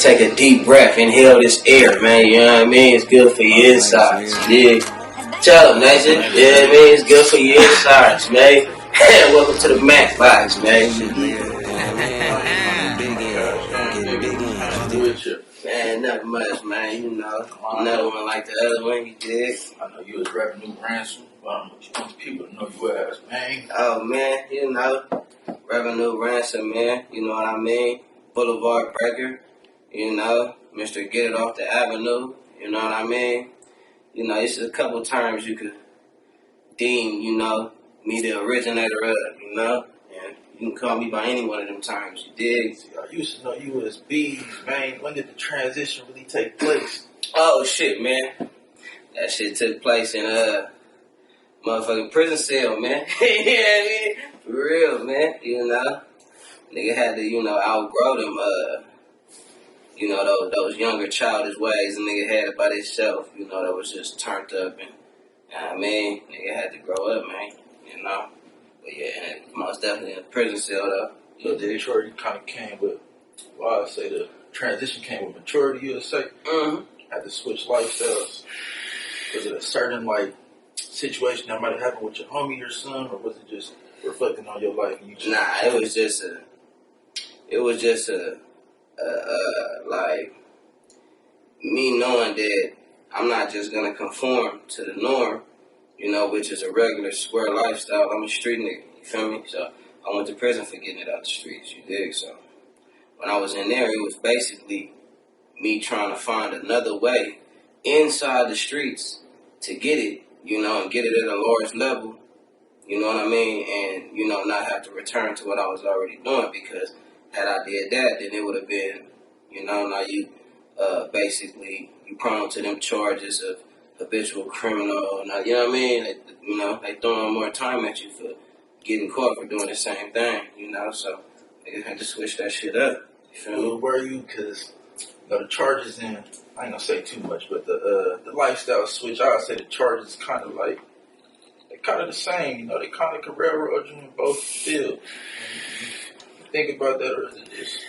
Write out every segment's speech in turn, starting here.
take a deep breath, inhale this air, man. You know what I mean? It's good for your insides. Yeah. Tell them, Nature. You know what I mean? It's good for your insides, man. Welcome to the Mac Box, man. Man, nothing much, man. You know, another one like the other one. You did. I know you was Revenu Ransom. But you want people to know you as, man. Oh man, you know, Revenu Ransom, man. You know what I mean? Boulevard Breaker. You know, Mr. Get It Off the Avenue. You know what I mean? You know, it's a couple terms you could deem, you know, me the originator of, you know? And you can call me by any one of them terms, you dig? See, I used to know you as B's, man. When did the transition really take place? Oh, shit, man. That shit took place in, motherfucking prison cell, man. You know what I mean? For real, man. You know? Nigga had to, you know, outgrow them, you know, those younger childish ways a nigga had about himself, you know, that was just turned up and, you know what I mean? Nigga had to grow up, man, you know? But yeah, and most definitely in a prison cell, though. So the maturity kind of came with, well, I'd say the transition came with maturity, you would say? Mm-hmm. Had to switch lifestyles. Was it a certain, like, situation that might have happened with your homie, your son, or was it just reflecting on your life? And you just Nah, it was just like, me knowing that I'm not just gonna conform to the norm, you know, which is a regular square lifestyle. I'm a street nigga, you feel me? So I went to prison for getting it out the streets, you dig? So when I was in there, it was basically me trying to find another way inside the streets to get it, you know, and get it at a large level, you know what I mean? And, you know, not have to return to what I was already doing, because had I did that, then it would have been, you know, now you basically, you prone to them charges of habitual criminal. Now, you know what I mean? You know, they throwing more time at you for getting caught for doing the same thing, you know? So they had to switch that shit up. You feel me? Where were you? Because, you know, the charges in, I ain't gonna say too much, but the lifestyle switch, I would say the charges kind of like, they're kind of the same, you know, they kind of can railroad you in both fields. You think about that, or is it just,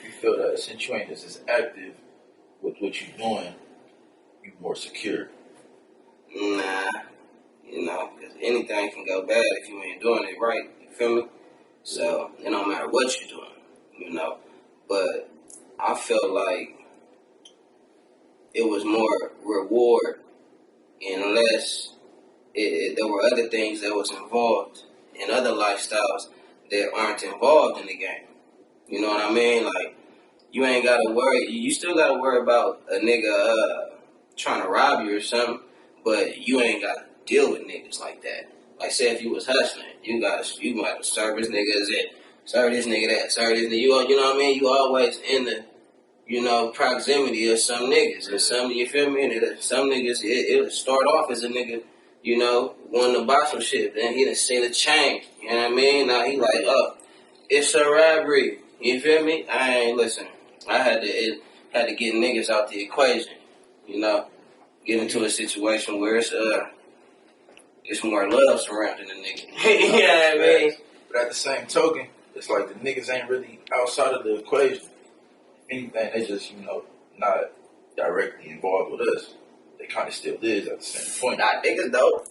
you feel that since you ain't just as active with what you're doing, you more secure? Nah, you know, because anything can go bad if you ain't doing it right, you feel me? So, it don't matter what you're doing, you know? But I felt like it was more reward and less, there were other things that was involved in other lifestyles that aren't involved in the game. You know what I mean? Like, you ain't gotta worry, you still gotta worry about a nigga trying to rob you or something, but you ain't gotta deal with niggas like that. Like, say if you was hustling, you gotta serve this nigga as it, serve this nigga that, serve this nigga, you know what I mean? You always in the, you know, proximity of some niggas, and some, you feel me? And some niggas, it'll start off as a nigga, you know, wanting to buy some shit, then he done seen a change, you know what I mean? Now he like, oh, it's a robbery, you feel me? I ain't, listen, I had to get niggas out the equation, you know, get into a situation where it's more love surrounding the nigga. You know what I mean? But at the same token, it's like the niggas ain't really outside of the equation. Anything, they just, you know, not directly involved with us. They kind of still is at the same point. Nah, niggas though.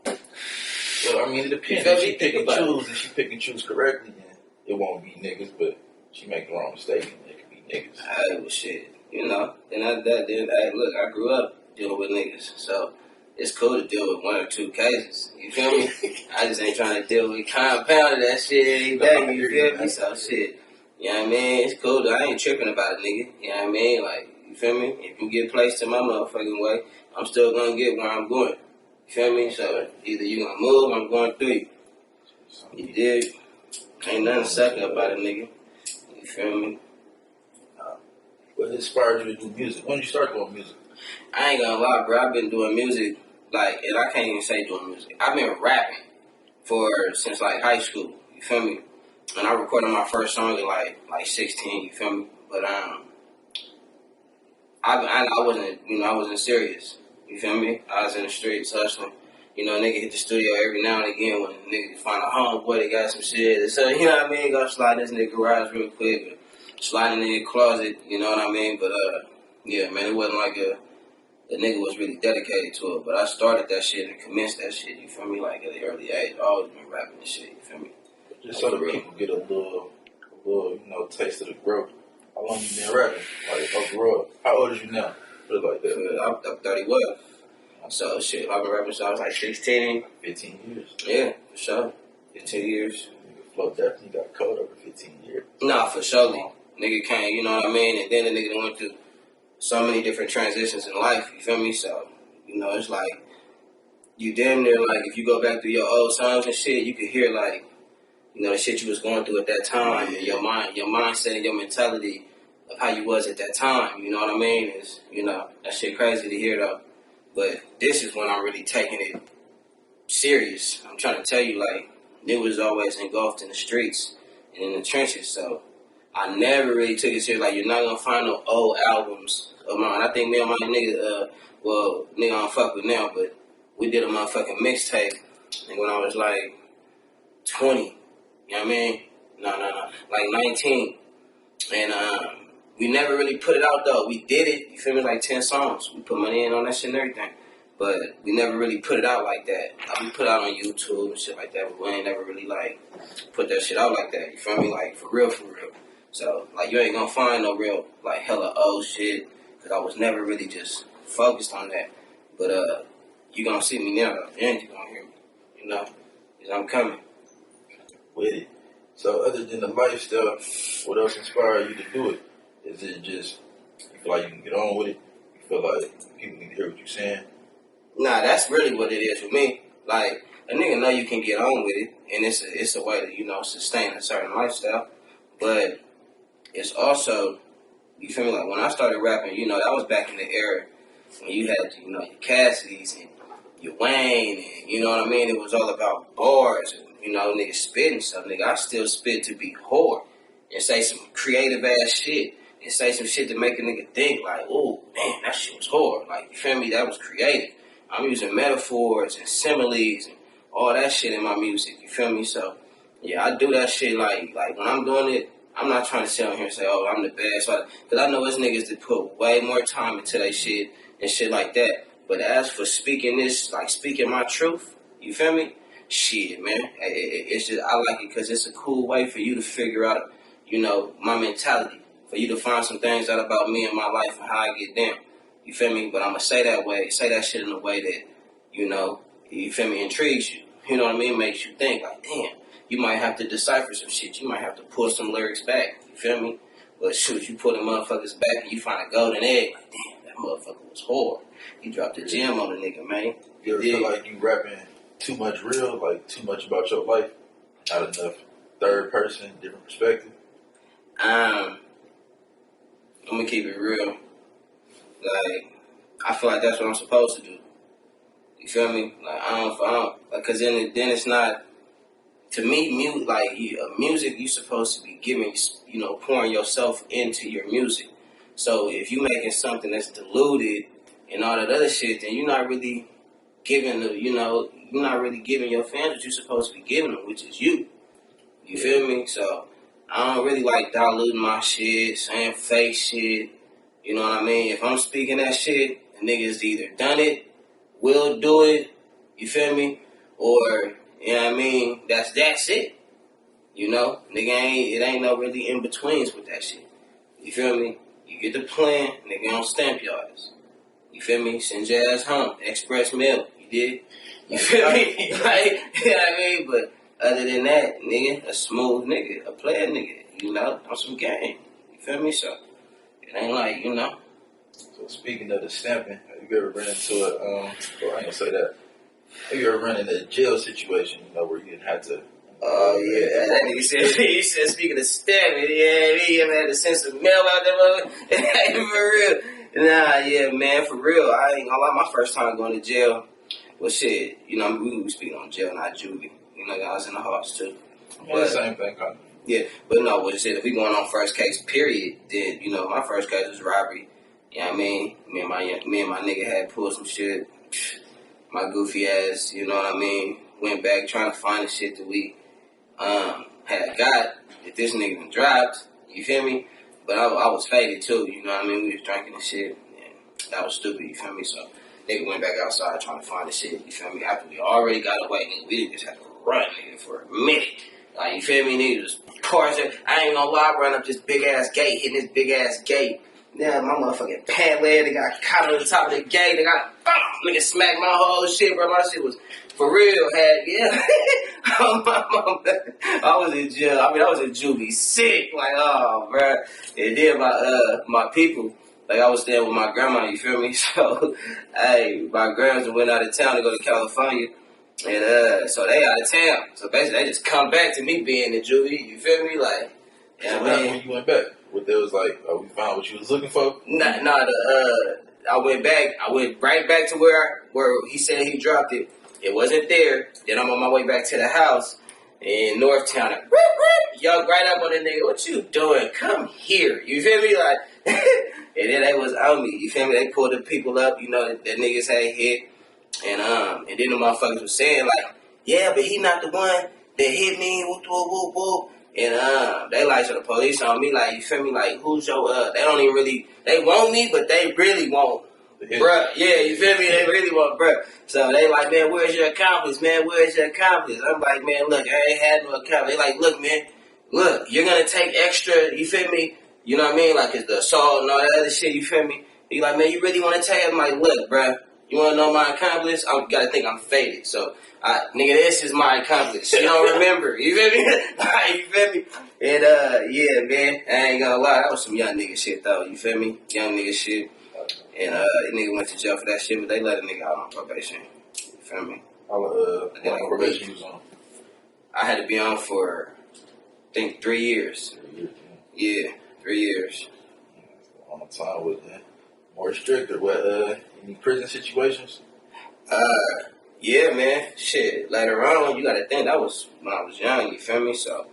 Well, I mean, it depends. If she pick and choose, and she pick and choose correctly, then it won't be niggas, but she make the wrong mistake, and it could be niggas. Well, shit, you know. Then look, I grew up dealing with niggas, so it's cool to deal with one or two cases. You feel me? I just ain't trying to deal with compounding that shit every day. You feel me? So shit. You know what I mean? It's cool. I ain't tripping about it, nigga. You know what I mean? Like, you feel me? If you get placed in my motherfucking way, I'm still gonna get where I'm going. You feel me? So either you gonna move or I'm going through you. You dig? Ain't nothing sucker about it, nigga. You feel me? What inspired you to do music? When did you start doing music? I ain't gonna lie, bro. I've been doing music, like, and I can't even say doing music. I've been rapping since like high school. You feel me? And I recorded my first song at like 16, you feel me? But I wasn't, you know, I wasn't serious. You feel me? I was in the streets hustling. You know, nigga hit the studio every now and again when a nigga find a homeboy that got some shit. So, you know what I mean? Go slide this nigga garage real quick. sliding in the closet, you know what I mean? But yeah, man, it wasn't like a nigga was really dedicated to it. But I started that shit and commenced that shit, you feel me? Like at an early age, I always been rapping and shit, you feel me? Just so the people get a little, taste of the growth. How long you been rapping? Like overall, how old is you now? Put it like that. I'm 31. So shit, I've been rapping since I was like 16. 15 years. Yeah, for sure. 15 years. Nigga Flo definitely got caught over 15 years. Nah, for sure. Nigga came, you know what I mean? And then the nigga went through so many different transitions in life, you feel me? So, it's like, you damn near, like, if you go back through your old songs and shit, you could hear, like, the shit you was going through at that time, and your mindset and your mentality of how you was at that time, you know what I mean? Is, that shit crazy to hear, though. But this is when I'm really taking it serious. I'm trying to tell you, like, it was always engulfed in the streets and in the trenches, so I never really took it serious. Like, you're not gonna find no old albums of mine. I think me and my nigga, nigga I don't fuck with now, but we did a motherfucking mixtape, and when I was like 20, you know what I mean? No, like 19, and we never really put it out though. We did it, you feel me? Like 10 songs. We put money in on that shit and everything. But we never really put it out like that. Like, we put it out on YouTube and shit like that, but we ain't never really, like, put that shit out like that. You feel me? Like, for real, for real. So, like, you ain't gonna find no real, like, hella old shit, because I was never really just focused on that. But, you gonna see me now, though. And you gonna hear me, because I'm coming. With it. So, other than the lifestyle, what else inspired you to do it? Is it just, you feel like you can get on with it? You feel like people need to hear what you're saying? Nah, that's really what it is for me. Like, a nigga know you can get on with it, and it's a way to, sustain a certain lifestyle. But it's also, you feel me, like, when I started rapping, that was back in the era when you had, your Cassidy's and your Wayne, and, you know what I mean? It was all about bars and, niggas spitting stuff. Nigga, I still spit to be hard and say some creative ass shit and say some shit to make a nigga think, like, oh, man, that shit was hard. Like, you feel me? That was creative. I'm using metaphors and similes and all that shit in my music, you feel me? So, yeah, I do that shit, like when I'm doing it, I'm not trying to sit on here and say, oh, I'm the best. Because I know it's niggas that put way more time into their shit and shit like that. But as for speaking this, like speaking my truth, you feel me? Shit, man. It's just, I like it because it's a cool way for you to figure out, my mentality. For you to find some things out about me and my life and how I get down. You feel me? But I'm going to say that shit in a way that, you feel me, intrigues you. You know what I mean? Makes you think, like, damn, you might have to decipher some shit. You might have to pull some lyrics back. You feel me? But shoot, you pull the motherfuckers back and you find a golden egg. Like, damn, that motherfucker was hard. He dropped a gem on the nigga, man. You ever feel like you rapping too much real, like too much about your life? Not enough third person, different perspective? I'm going to keep it real. Like, I feel like that's what I'm supposed to do. You feel me? Like, I don't, like, cause then it's not, to me, music, you supposed to be giving, pouring yourself into your music. So if you making something that's diluted and all that other shit, then you're not really giving you're not really giving your fans what you're supposed to be giving them, which is you. You feel me? So I don't really like diluting my shit, saying fake shit. You know what I mean? If I'm speaking that shit, the niggas either done it, will do it, you feel me? Or, you know what I mean? That's it. Nigga it ain't no really in-betweens with that shit. You feel me? You get the plan, nigga don't stamp your ass. You feel me? Send your ass home. Express mail. You did? You feel me? Like, you know what I mean? But other than that, nigga, a smooth nigga, a player nigga, on some game. You feel me? So, it ain't like, So speaking of the stamping, have you ever run into I ain't gonna say that. Have you ever run into a jail situation, where you didn't have to? Oh yeah, that nigga said. He said, speaking of stamping, yeah, he ever had to send some mail out there, for real. Nah, yeah, man, for real. I ain't gonna lie. My first time going to jail was shit. We were speaking on jail, not juvie. I was in the house too. But, same thing, kind of. Yeah, but no, what you said, if we going on first case, period, then, my first case was robbery. You know what I mean? Me and my nigga had pulled some shit. My goofy ass, you know what I mean? Went back trying to find the shit that we had got, that this nigga done dropped. You feel me? But I was faded too, you know what I mean? We was drinking and shit, and that was stupid, you feel me? So nigga went back outside trying to find the shit, you feel me? After we already got away, nigga, we just had to run, nigga, for a minute. Like, you feel me, nigga? Just cars. I ain't gonna lie, I ran up this big ass gate, hitting this big ass gate. Yeah, my motherfucking pant leg, they got caught on the top of the gate, they got, nigga smacked my whole shit, bro. My shit was for real, I was in jail. I mean, I was in juvie sick, like, oh, bro. And then my people, like, I was staying with my grandma, you feel me? So, hey, my grandma went out of town to go to California. And so they out of town. So basically, they just come back to me being in juvie. You feel me? Like, yeah, So man. when you went back, what there was like, we found what you was looking for? I went back. I went right back to where he said he dropped it. It wasn't there. Then I'm on my way back to the house in Northtown. And, y'all right up on the nigga. What you doing? Come here. You feel me? Like, and then they was on me. You feel me? They pulled the people up. You know that niggas had hit. And then the motherfuckers was saying like, yeah, but he not the one that hit me. Whoop, whoop, whoop, whoop. And they like to the police on me, like, you feel me, like, who's your they don't even really, they want me, but they really want bruh. Yeah, you feel me? They really want bruh. So they like, man, where's your accomplice, man? Where's your accomplice? I'm like, man, look, I ain't had no accomplice. They like, look, man, look, you're gonna take extra, you feel me? You know what I mean? Like, it's the assault and all that other shit, you feel me? He like, man, you really wanna take it? I'm like, look, bruh, you wanna know my accomplice? I gotta think I'm faded. So, nigga, this is my accomplice. You don't remember. You feel me? You feel me? And, yeah, man, I ain't gonna lie. That was some young nigga shit, though. You feel me? Young nigga shit. And, the nigga went to jail for that shit, but they let a nigga out on probation. You feel me? What probation you was on? I had to be on for, I think, 3 years. 3 years, yeah. 3 years. On the time with more strict or what, any prison situations? Yeah, man. Shit. Later on, you gotta think that was when I was young, you feel me? So,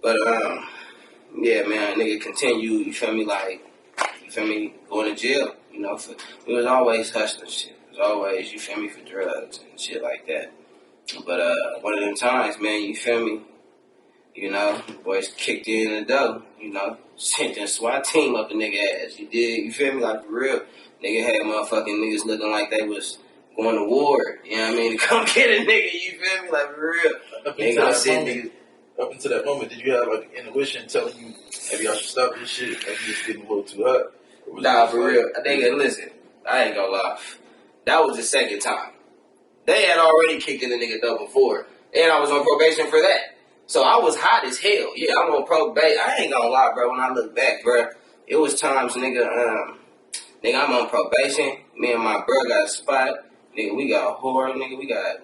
but, yeah, man, nigga continue, you feel me? Like, you feel me? Going to jail, you know, it was always hustling shit. It was always, you feel me, for drugs and shit like that. But, one of them times, man, you feel me? You know, boys kicked in the door, you know, sent that SWAT team up the nigga ass. You did, you feel me? Like, for real. Nigga had motherfucking niggas looking like they was going to war, you know what I mean, to come get a nigga, you feel me, like, for real. Up until that moment, did you have, like, an intuition telling you, maybe I should stop this shit, maybe it's getting a little too hot? Nah, for real. I think, listen, I ain't gonna lie. That was the second time. They had already kicked in the nigga door before, and I was on probation for that. So I was hot as hell. Yeah, I'm on probation. I ain't gonna lie, bro, when I look back, bro, it was times, nigga, I'm on probation. Me and my bro got a spot. Nigga, we got horror, nigga, we got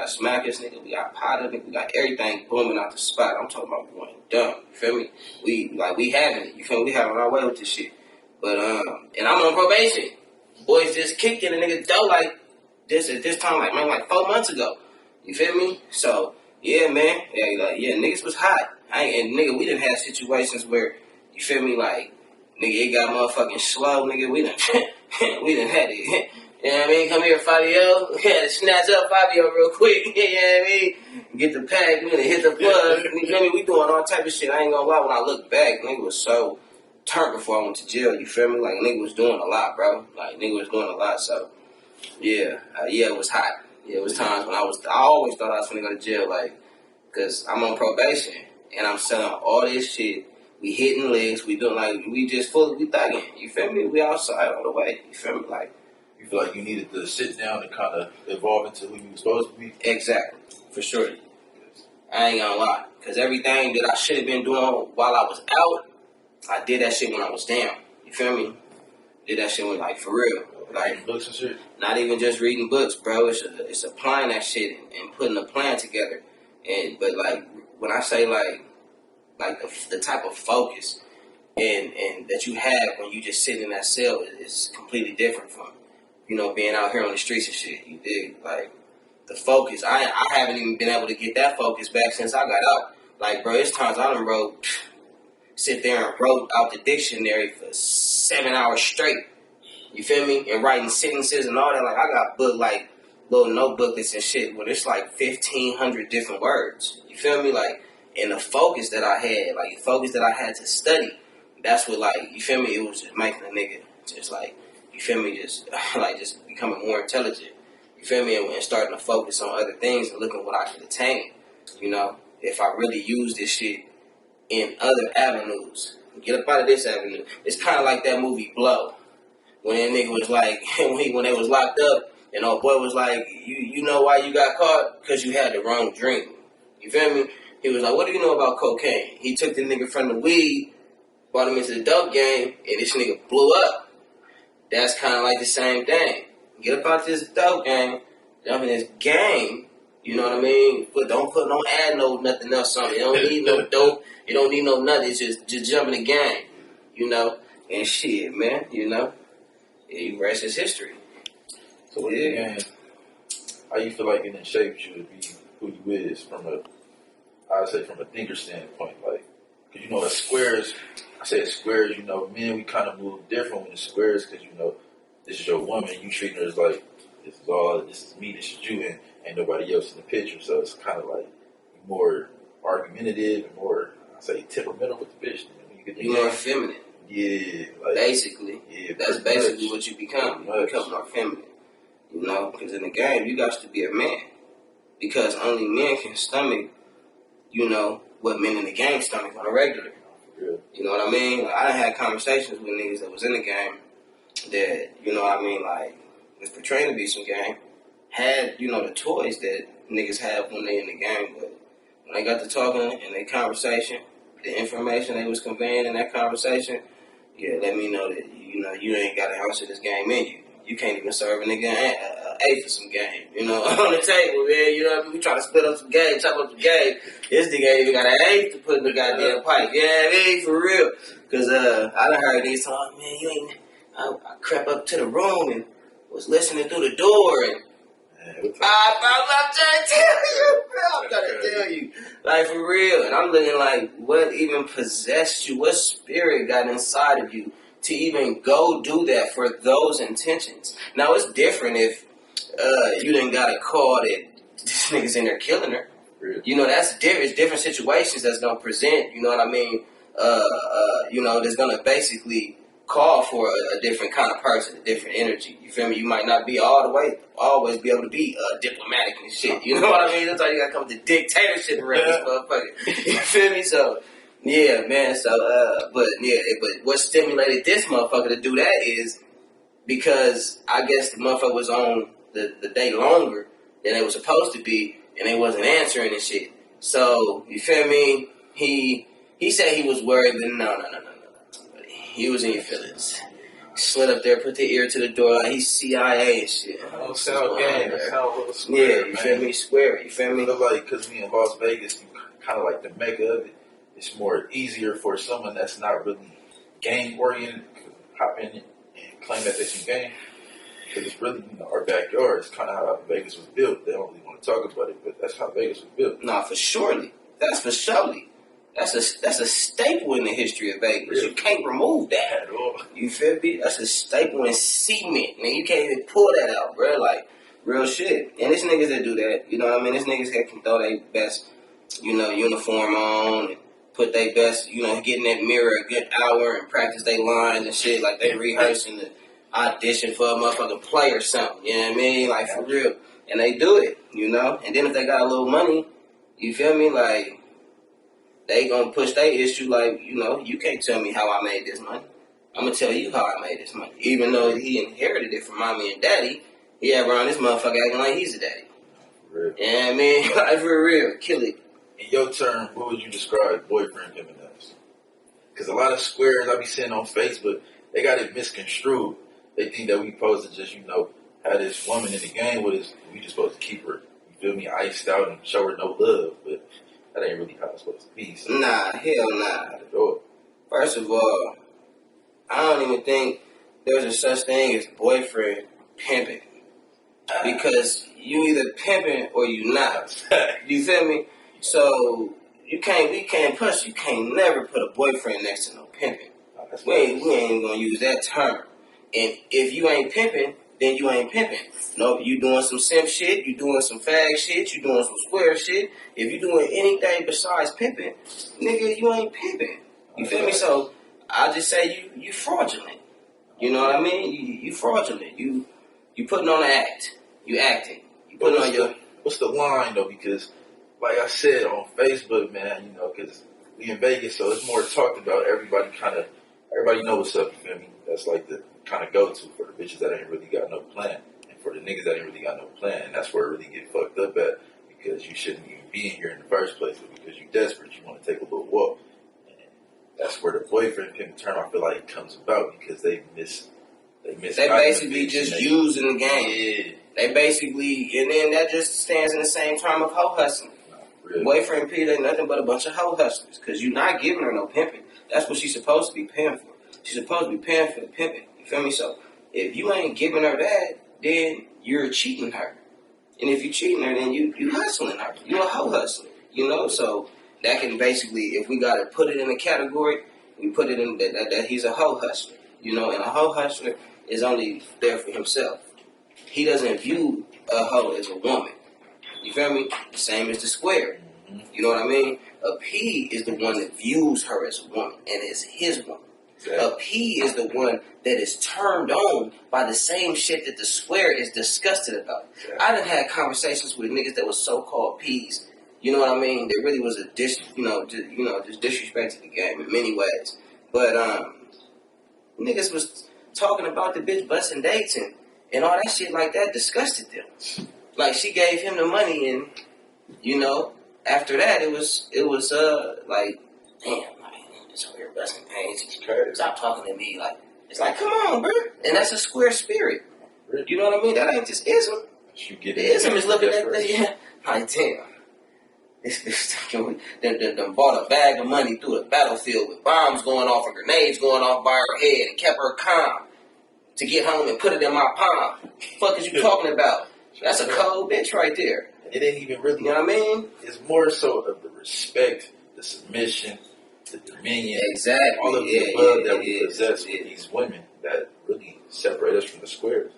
smackers, nigga, we got powder, nigga, we got everything booming out the spot. I'm talking about going dumb, you feel me? We having it, you feel me? We having our way with this shit. But, and I'm on probation. Boys just kicked in the nigga door like this at this time, like 4 months ago. You feel me? So, yeah, man, yeah, niggas was hot. And nigga, we done had situations where, you feel me, like, nigga, it got motherfucking slow, nigga, we done had it. You know what I mean? Come here, Fabio. We had to snatch up Fabio real quick. You know what I mean? Get the pack, we hit the plug. You feel me? We doing all type of shit. I ain't gonna lie, when I look back, nigga was so turned before I went to jail. You feel me? Like, nigga was doing a lot, bro. Like, nigga was doing a lot, so, yeah. It was hot. Yeah, it was times when I always thought I was gonna go to jail, like, cause I'm on probation, and I'm selling all this shit. We hitting legs, we doing, like, we thugging. You feel me? We outside all the way. You feel me? Like, you feel like you needed to sit down and kind of evolve into who you were supposed to be? Exactly. For sure. I ain't gonna lie. Because everything that I should have been doing while I was out, I did that shit when I was down. You feel me? Did that shit when, like, for real. Like, reading books and shit? Not even just reading books, bro. It's applying that shit and putting a plan together. But, like, when I say, like the type of focus and that you have when you just sit in that cell is completely different from, you know, being out here on the streets and shit. You dig? Like, the focus. I haven't even been able to get that focus back since I got out. Like, bro, it's times I done sit there and wrote out the dictionary for 7 hours straight. You feel me? And writing sentences and all that. Like, I got like little notebooklets and shit where there's like 1,500 different words. You feel me? Like, and the focus that I had, to study, that's what, like, you feel me? It was just making a nigga just like, you feel me? Just like just becoming more intelligent. You feel me? And starting to focus on other things and looking what I can attain. You know, if I really use this shit in other avenues, get up out of this avenue. It's kind of like that movie Blow, when that nigga was like, when they was locked up, and old boy was like, you know why you got caught? Because you had the wrong dream. You feel me? He was like, what do you know about cocaine? He took the nigga from the weed, brought him into the dope game, and this nigga blew up. That's kind of like the same thing. Get up out this dope game, jump in this game. You know what I mean? But don't add nothing else on it. You don't need no dope. You don't need no nothing. It's just jump in the game. You know? And shit, man. You know? Yeah, you rest is history. So with the game, how you feel like it shaped you to be who you is from a thinker standpoint? Like, cause you know, as squares, I say as squares, you know, men, we kind of move different when it's squares, cause you know, this is your woman, you treat her as like, this is me, this is you, and ain't nobody else in the picture. So it's kind of like more argumentative and more, I say, temperamental with the bitch. You more feminine. Yeah, like, basically. Yeah, that's basically what you become. You become more feminine. You know, because in the game, you got to be a man. Because only men can stomach, you know, what men in the game stomach on a regular. Yeah. You know what I mean? Like, I done had conversations with niggas that was in the game that, you know what I mean, like, was portraying to be some game, had, you know, the toys that niggas have when they in the game, but when they got to talking in their conversation, the information they was conveying in that conversation, yeah, let me know that, you know, you ain't got an ounce of this game in you. You can't even serve a nigga an eighth of some game, you know, on the table, man. You know what I mean? We try to split up some game, chop up some game. This nigga ain't even got an eighth to put in the goddamn pipe. Yeah, I mean, for real. Because I done heard these talk, man, you ain't. I crept up to the room and was listening through the door and. I'm trying to tell you, bro. I'm trying to tell you. Like, for real. And I'm looking like, what even possessed you? What spirit got inside of you to even go do that for those intentions? Now, it's different if you didn't got a call that this nigga's in there killing her. Really? You know, that's different. It's different situations that's going to present, you know what I mean? You know, that's going to basically call for a different kind of person, a different energy. You feel me? You might not be always be able to be diplomatic and shit. You know what I mean? That's why you gotta come to dictatorship around this motherfucker. You feel me? So, yeah, man. So, but what stimulated this motherfucker to do that is because I guess the motherfucker was on the day longer than they was supposed to be, and they wasn't answering and shit. So, you feel me? He said he was worried, but no. He was in your feelings. Slid up there, put the ear to the door, like he's CIA and shit. Don't sound game. That sound a little square. Yeah, you feel me? Square. You feel me? Look like, because we in Las Vegas, you kind of like the mecca of it. It's more easier for someone that's not really game oriented to hop in and claim that they're some game. Because it's really, you know, our backyard. It's kind of how Vegas was built. They don't really want to talk about it, but that's how Vegas was built. Nah, for surely. That's for surely. That's a staple in the history of Vegas. Really? You can't remove that. At all. You feel me? That's a staple in cement. Man, you can't even pull that out, bro. Like, real shit. And there's niggas that do that. You know what I mean? There's niggas that can throw their best, you know, uniform on and put their best, you know, get in that mirror a good hour and practice their lines and shit. Like they rehearsing the audition for a motherfucking play or something. You know what I mean? Like, for real. And they do it, you know? And then if they got a little money, you feel me? Like, they gonna push their issue like, you know, you can't tell me how I made this money. I'm gonna tell you how I made this money. Even though he inherited it from mommy and daddy, he had around this motherfucker acting like he's a daddy. For real. Yeah, I mean, like for real, kill it. In your term, what would you describe boyfriend giving us? Because a lot of squares I be seeing on Facebook, they got it misconstrued. They think that we supposed to just, you know, have this woman in the game with us. We just supposed to keep her, you feel me, iced out and show her no love. But that ain't really how it's supposed to be. So Nah, hell nah. how to do it. First of all, I don't even think there's a such thing as boyfriend pimping. Because you either pimping or you not. You feel me? So we can't never put a boyfriend next to no pimping. We ain't gonna use that term. And if you ain't pimping, then you ain't pimping. No, you doing some simp shit, you doing some fag shit, you doing some square shit. If you doing anything besides pimping, nigga, you ain't pimping. You feel me? So I'll just say you fraudulent. You know what I mean? You fraudulent. You putting on an act. You acting. You putting on your. What's the line though? Because like I said on Facebook, man, you know, because we in Vegas, so it's more talked about. Everybody know what's up. You feel me? That's like the kind of go to for the bitches that ain't really got no plan, and for the niggas that ain't really got no plan. And that's where it really get fucked up at, because you shouldn't even be in here in the first place, but because you desperate, you want to take a little walk. And that's where the boyfriend pimp term, I feel like, comes about, because they basically just using the game. Yeah. They basically, and then that just stands in the same term of hoe hustling. Really. Boyfriend Pete ain't nothing but a bunch of hoe hustlers, because you're not giving her no pimping. That's what she's supposed to be paying for. She's supposed to be paying for the pimping. You feel me? So if you ain't giving her that, then you're cheating her. And if you're cheating her, then you hustling her. You're a hoe hustler. You know? So that can basically, if we got to put it in a category, we put it in that he's a hoe hustler. You know? And a hoe hustler is only there for himself. He doesn't view a hoe as a woman. You feel me? The same as the square. You know what I mean? A P is the one that views her as a woman and is his woman. Exactly. A P is the one that is turned on by the same shit that the square is disgusted about. Exactly. I done had conversations with niggas that was so-called P's. You know what I mean? There really was just disrespect to the game in many ways. But niggas was talking about the bitch busting dates and all that shit like that disgusted them. Like, she gave him the money, and you know, after that it was like, damn, it's over here busting pains. Stop talking to me. Like, it's like, come on, bro. And that's a square spirit. You know what I mean? That ain't just ism. The ism is looking at that. Yeah, like, damn. This bitch done bought a bag of money through the battlefield with bombs going off and grenades going off by her head and kept her calm to get home and put it in my palm. What the fuck is you talking about? That's a cold bitch right there. It ain't even really. You know what I mean? It's more so of the respect, the submission, the dominion. Exactly. All of the love that we possess with these women that really separate us from the squares.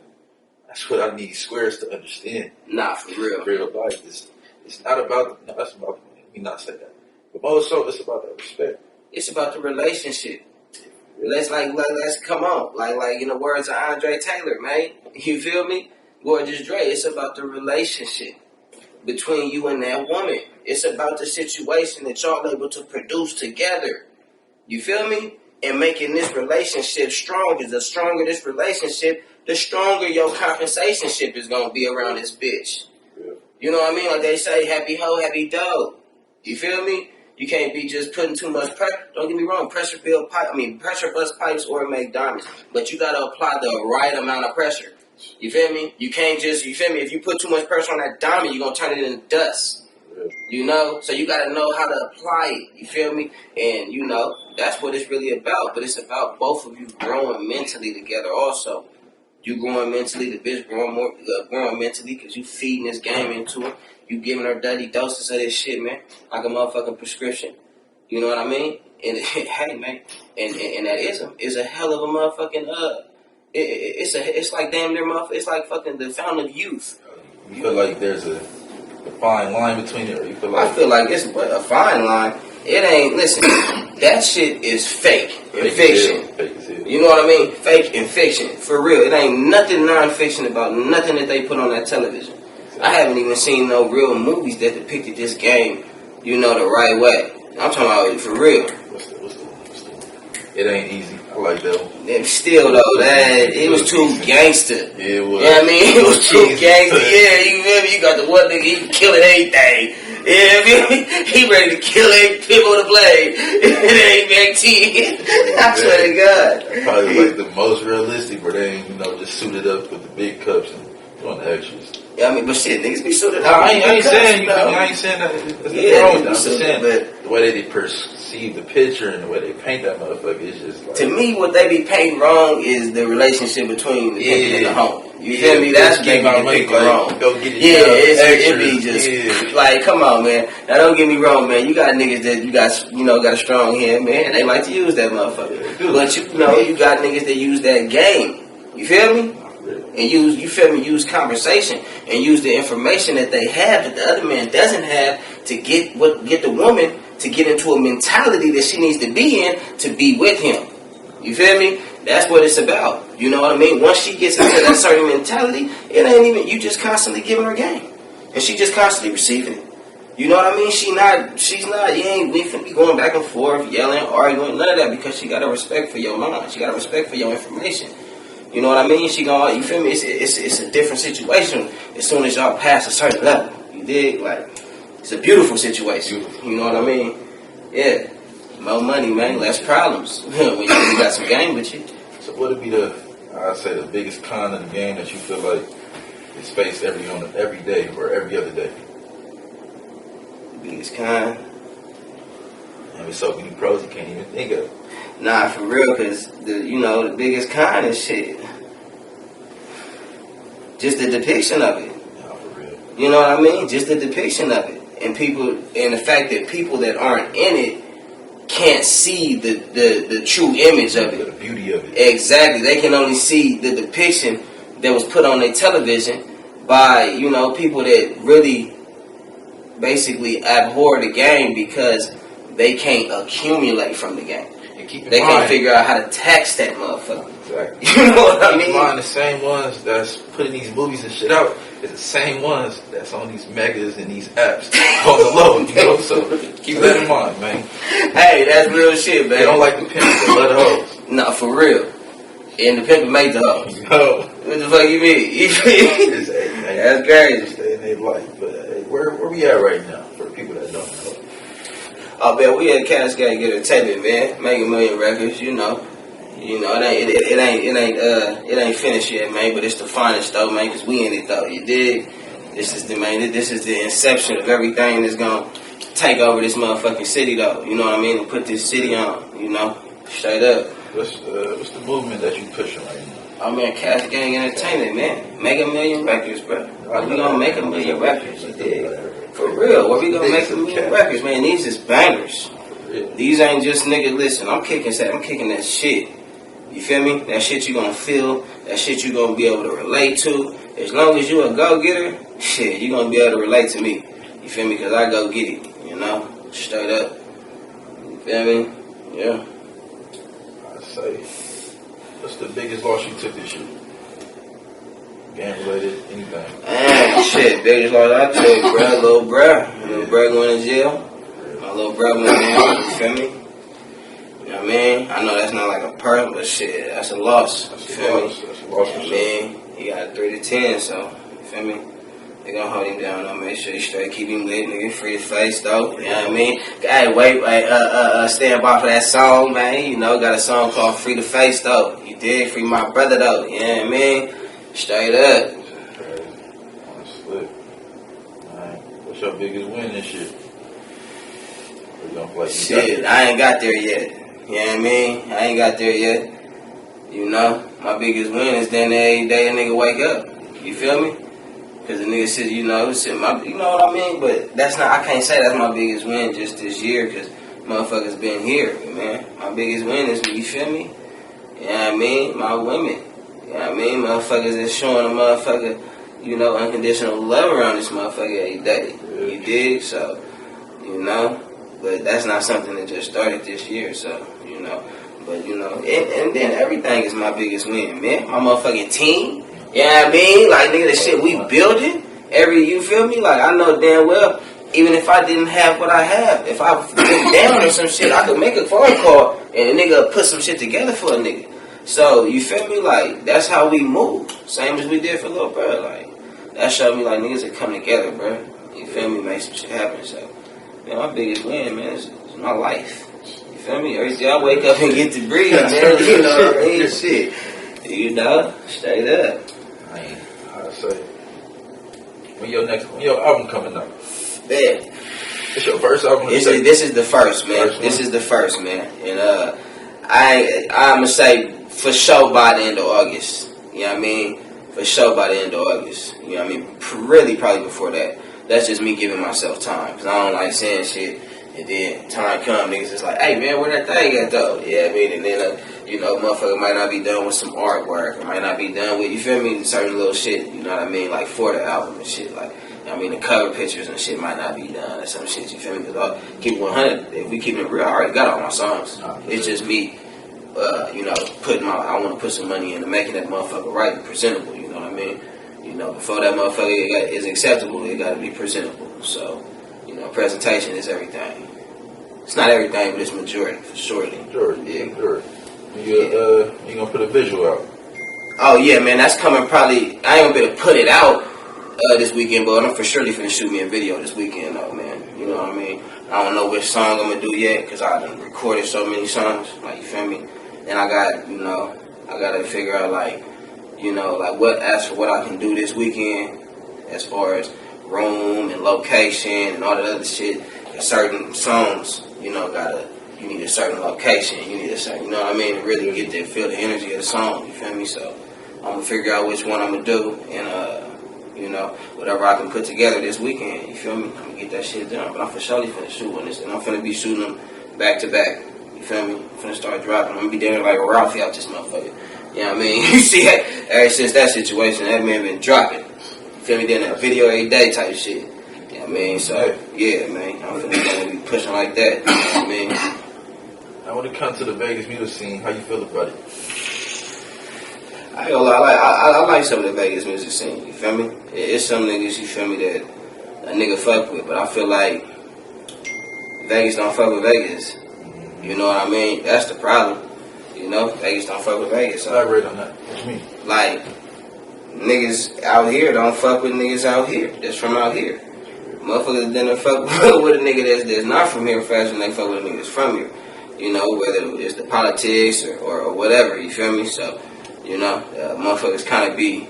That's what I need squares to understand. Nah, for real. Real life. It's not about. No, that's about. Let me not say that. But more so, it's about that respect. It's about the relationship. Let's come on. Like in the words of Andre Taylor, man. You feel me? Gorgeous Dre, it's about the relationship between you and that woman. It's about the situation that y'all able to produce together. You feel me? And making this relationship strong. Because the stronger this relationship, the stronger your compensation ship is going to be around this bitch. Yeah. You know what I mean? Like they say, happy hoe, happy dough. You feel me? You can't be just putting too much pressure. Don't get me wrong, pressure bust pipes or make diamonds. But you got to apply the right amount of pressure. You feel me? You can't just, you feel me? If you put too much pressure on that diamond, you're going to turn it into dust. Yeah. You know? So you got to know how to apply it. You feel me? And, you know, that's what it's really about. But it's about both of you growing mentally together also. You growing mentally, the bitch growing mentally because you feeding this game into her. You giving her dirty doses of this shit, man. Like a motherfucking prescription. You know what I mean? And, hey, man. And that is a hell of a motherfucking, It's like damn near motherfucker. It's like fucking the fountain of youth. You feel like there's a fine line between it, or you feel like I feel like it's a fine line. It ain't. Listen, that shit is fake and fiction. Fake. You know what I mean? Fake and fiction, for real. It ain't nothing non-fiction about nothing that they put on that television. Exactly. I haven't even seen no real movies that depicted this game, you know, the right way. I'm talking about for real. What's the It ain't easy. I like that one. And still though, it was too gangster. Yeah, it was. You know what I mean? It was too gangster. Yeah, you feel me? You got the one nigga, he killing anything. Yeah, I mean, he ready to kill every pig on the blade. It ain't back to you. I swear to God. Probably like the most realistic, where they ain't, you know, just suited up with the big cups and doing the extras. Yeah, I mean, but shit, niggas be suited up. I ain't saying that. I'm just saying the way they perceive the picture and the way they paint that motherfucker is just like, to me, what they be painting wrong is the relationship between the pimpin' and the homie. You feel me? That's what they be depicting wrong. Go get it. It be just like, come on, man. Now don't get me wrong, man. You got niggas that got a strong hand, man. They like to use that motherfucker. But you got niggas that use that game. You feel me? And use conversation and use the information that they have that the other man doesn't have to get the woman to get into a mentality that she needs to be in to be with him. You feel me? That's what it's about. You know what I mean? Once she gets into that certain mentality, it ain't even, you just constantly giving her game. And she just constantly receiving it. You know what I mean? She's not, you ain't, we finna be going back and forth, yelling, arguing, none of that, because she got a respect for your mind. She got a respect for your information. You know what I mean? She gonna, you feel me? It's a different situation as soon as y'all pass a certain level. You dig? Like, it's a beautiful situation. You know what I mean? Yeah. More money, man, less problems. When you got some game with you. So what would be I'd say the biggest con of the game that you feel like is faced every day or every other day? Biggest con? I mean, so many pros you can't even think of. Nah, for real, because the biggest con is shit. Just the depiction of it. Nah, for real. You know what I mean? Just the depiction of it. And the fact that people that aren't in it can't see the true image of it. The beauty of it. Exactly. They can only see the depiction that was put on their television by, people that really basically abhor the game because they can't accumulate from the game. They can't figure out how to tax that motherfucker. Exactly. You know what I mean? Keep in mind, the same ones that's putting these movies and shit out is the same ones that's on these megas and these apps on the low, So keep that in mind, man. Hey, that's real shit, man. They don't like the pimp, they love the hoes. No, for real. And the pimp made the hoes. No. What the fuck you mean? That's crazy. Stay in their life. But where we at right now for the people that don't know? Oh, man, we at CashGang Entertainment, man. Making million records, it ain't finished yet, man. But it's the finest though, man, because we in it though. You dig? This is the inception of everything that's gonna take over this motherfucking city though. You know what I mean? And put this city on. Straight up. What's the movement that you pushing right now? Oh man, CashGang Entertainment, man. Make a million records, bro. We gonna make a million records. You dig? For real, what we gonna make a million records, man? These is bangers. These ain't just nigga. Listen, I'm kicking that shit. You feel me? That shit you gonna feel. That shit you gonna be able to relate to. As long as you a go getter, shit, you gonna be able to relate to me. You feel me? Cause I go get it. Straight up. You feel me? Yeah. I say, what's the biggest loss you took this year? Game related, anything? Man, shit, biggest loss I took, bruh, little bruh. Little bruh going to jail. My little bruh went down, you feel me? You know what I mean? I know that's not like a perk, but shit, that's a loss. You feel me? That's a loss. I mean, he got 3 to 10, so, you feel me? They gonna hold him down, though, make sure he straight, keep him lit, nigga, free the face, though, you know what I mean? Hey, stand by for that song, man, got a song called Free the Face, though, you did, free my brother, though, you know what I mean? Straight up. Slick. What's your biggest win this year? Shit, I ain't got there yet. You know what I mean? I ain't got there yet. My biggest win is then every day a nigga wake up. You feel me? Because the nigga said, you know what I mean? But I can't say that's my biggest win just this year because motherfuckers been here, man. My biggest win is, you feel me? You know what I mean? My women. You know what I mean? Motherfuckers is showing a motherfucker, unconditional love around this motherfucker every day. You dig? So, but that's not something that just started this year, so, But, and then everything is my biggest win, man. My motherfucking team. You know what I mean? Like, nigga, the shit we building. You feel me? Like, I know damn well, even if I didn't have what I have, if I went down or some shit, I could make a phone call and a nigga put some shit together for a nigga. So, you feel me? Like, that's how we move. Same as we did for Lil Bro. Like, that showed me, like, niggas that come together, bro. You feel me? Make some shit happen. So, man, my biggest win, man, is my life. You feel me? Every day I wake up and get to breathe, man. You know what I mean? Shit. Straight up. I say, when your album coming out? Man. It's your first album? This is the first, man. This is the first, man. And I'm going to say, for sure by the end of August. You know what I mean? For sure by the end of August. You know what I mean? Really probably before that. That's just me giving myself time. Because I don't like saying shit. And then time come, niggas just like, hey, man, where that thing at, though? Yeah, I mean, and then, motherfucker might not be done with some artwork. It might not be done with, you feel me, certain little shit, you know what I mean? Like, for the album and shit. Like, I mean, the cover pictures and shit might not be done or some shit, you feel me? Because keep it 100. If we keep it real, I already got all my songs. It's just me I want to put some money into making that motherfucker right and presentable. You know what I mean? You know, before that motherfucker is acceptable, it got to be presentable. So, you know, presentation is everything. It's not everything, but it's majority for surely. Majority, yeah. Majority. You gonna put a visual out? Oh yeah, man, that's coming probably. I ain't gonna be able to put it out this weekend, but I'm for surely finna shoot me a video this weekend, though, man. You know what I mean? I don't know which song I'm gonna do yet, cause I done recorded so many songs, like, you feel me? And I gotta figure out like what I can do this weekend, as far as room and location and all that other shit. Certain songs, you need a certain location, you need a certain, you know what I mean, to really get to feel the energy of the song, you feel me? So I'm gonna figure out which one I'm gonna do, and whatever I can put together this weekend, you feel me? I'm gonna get that shit done. But I'm for sure finna shoot on this, and I'm finna be shooting them back to back, you feel me? I'm finna start dropping. I'm gonna be down like Ralphie out this motherfucker. You know what I mean? You see, ever since that situation, that man been dropping. You feel me? Doing that video every day type shit. You know what I mean? So, yeah, man. I'm finna be pushing like that. You know what I mean? Now, when it comes to the Vegas music scene, how you feel about it? I ain't gonna lie, I like some of the Vegas music scene. You feel me? It's some niggas, you feel me, that a nigga fuck with. But I feel like Vegas don't fuck with Vegas. You know what I mean? That's the problem. You know, Vegas don't fuck with Vegas. So, elaborate on that. What you mean? Like, niggas out here don't fuck with niggas out here. That's from out here. Motherfuckers didn't fuck with a nigga that's not from here faster than they fuck with a nigga that's from here. You know, whether it's the politics or whatever, you feel me? So, you know, motherfuckers kind of be,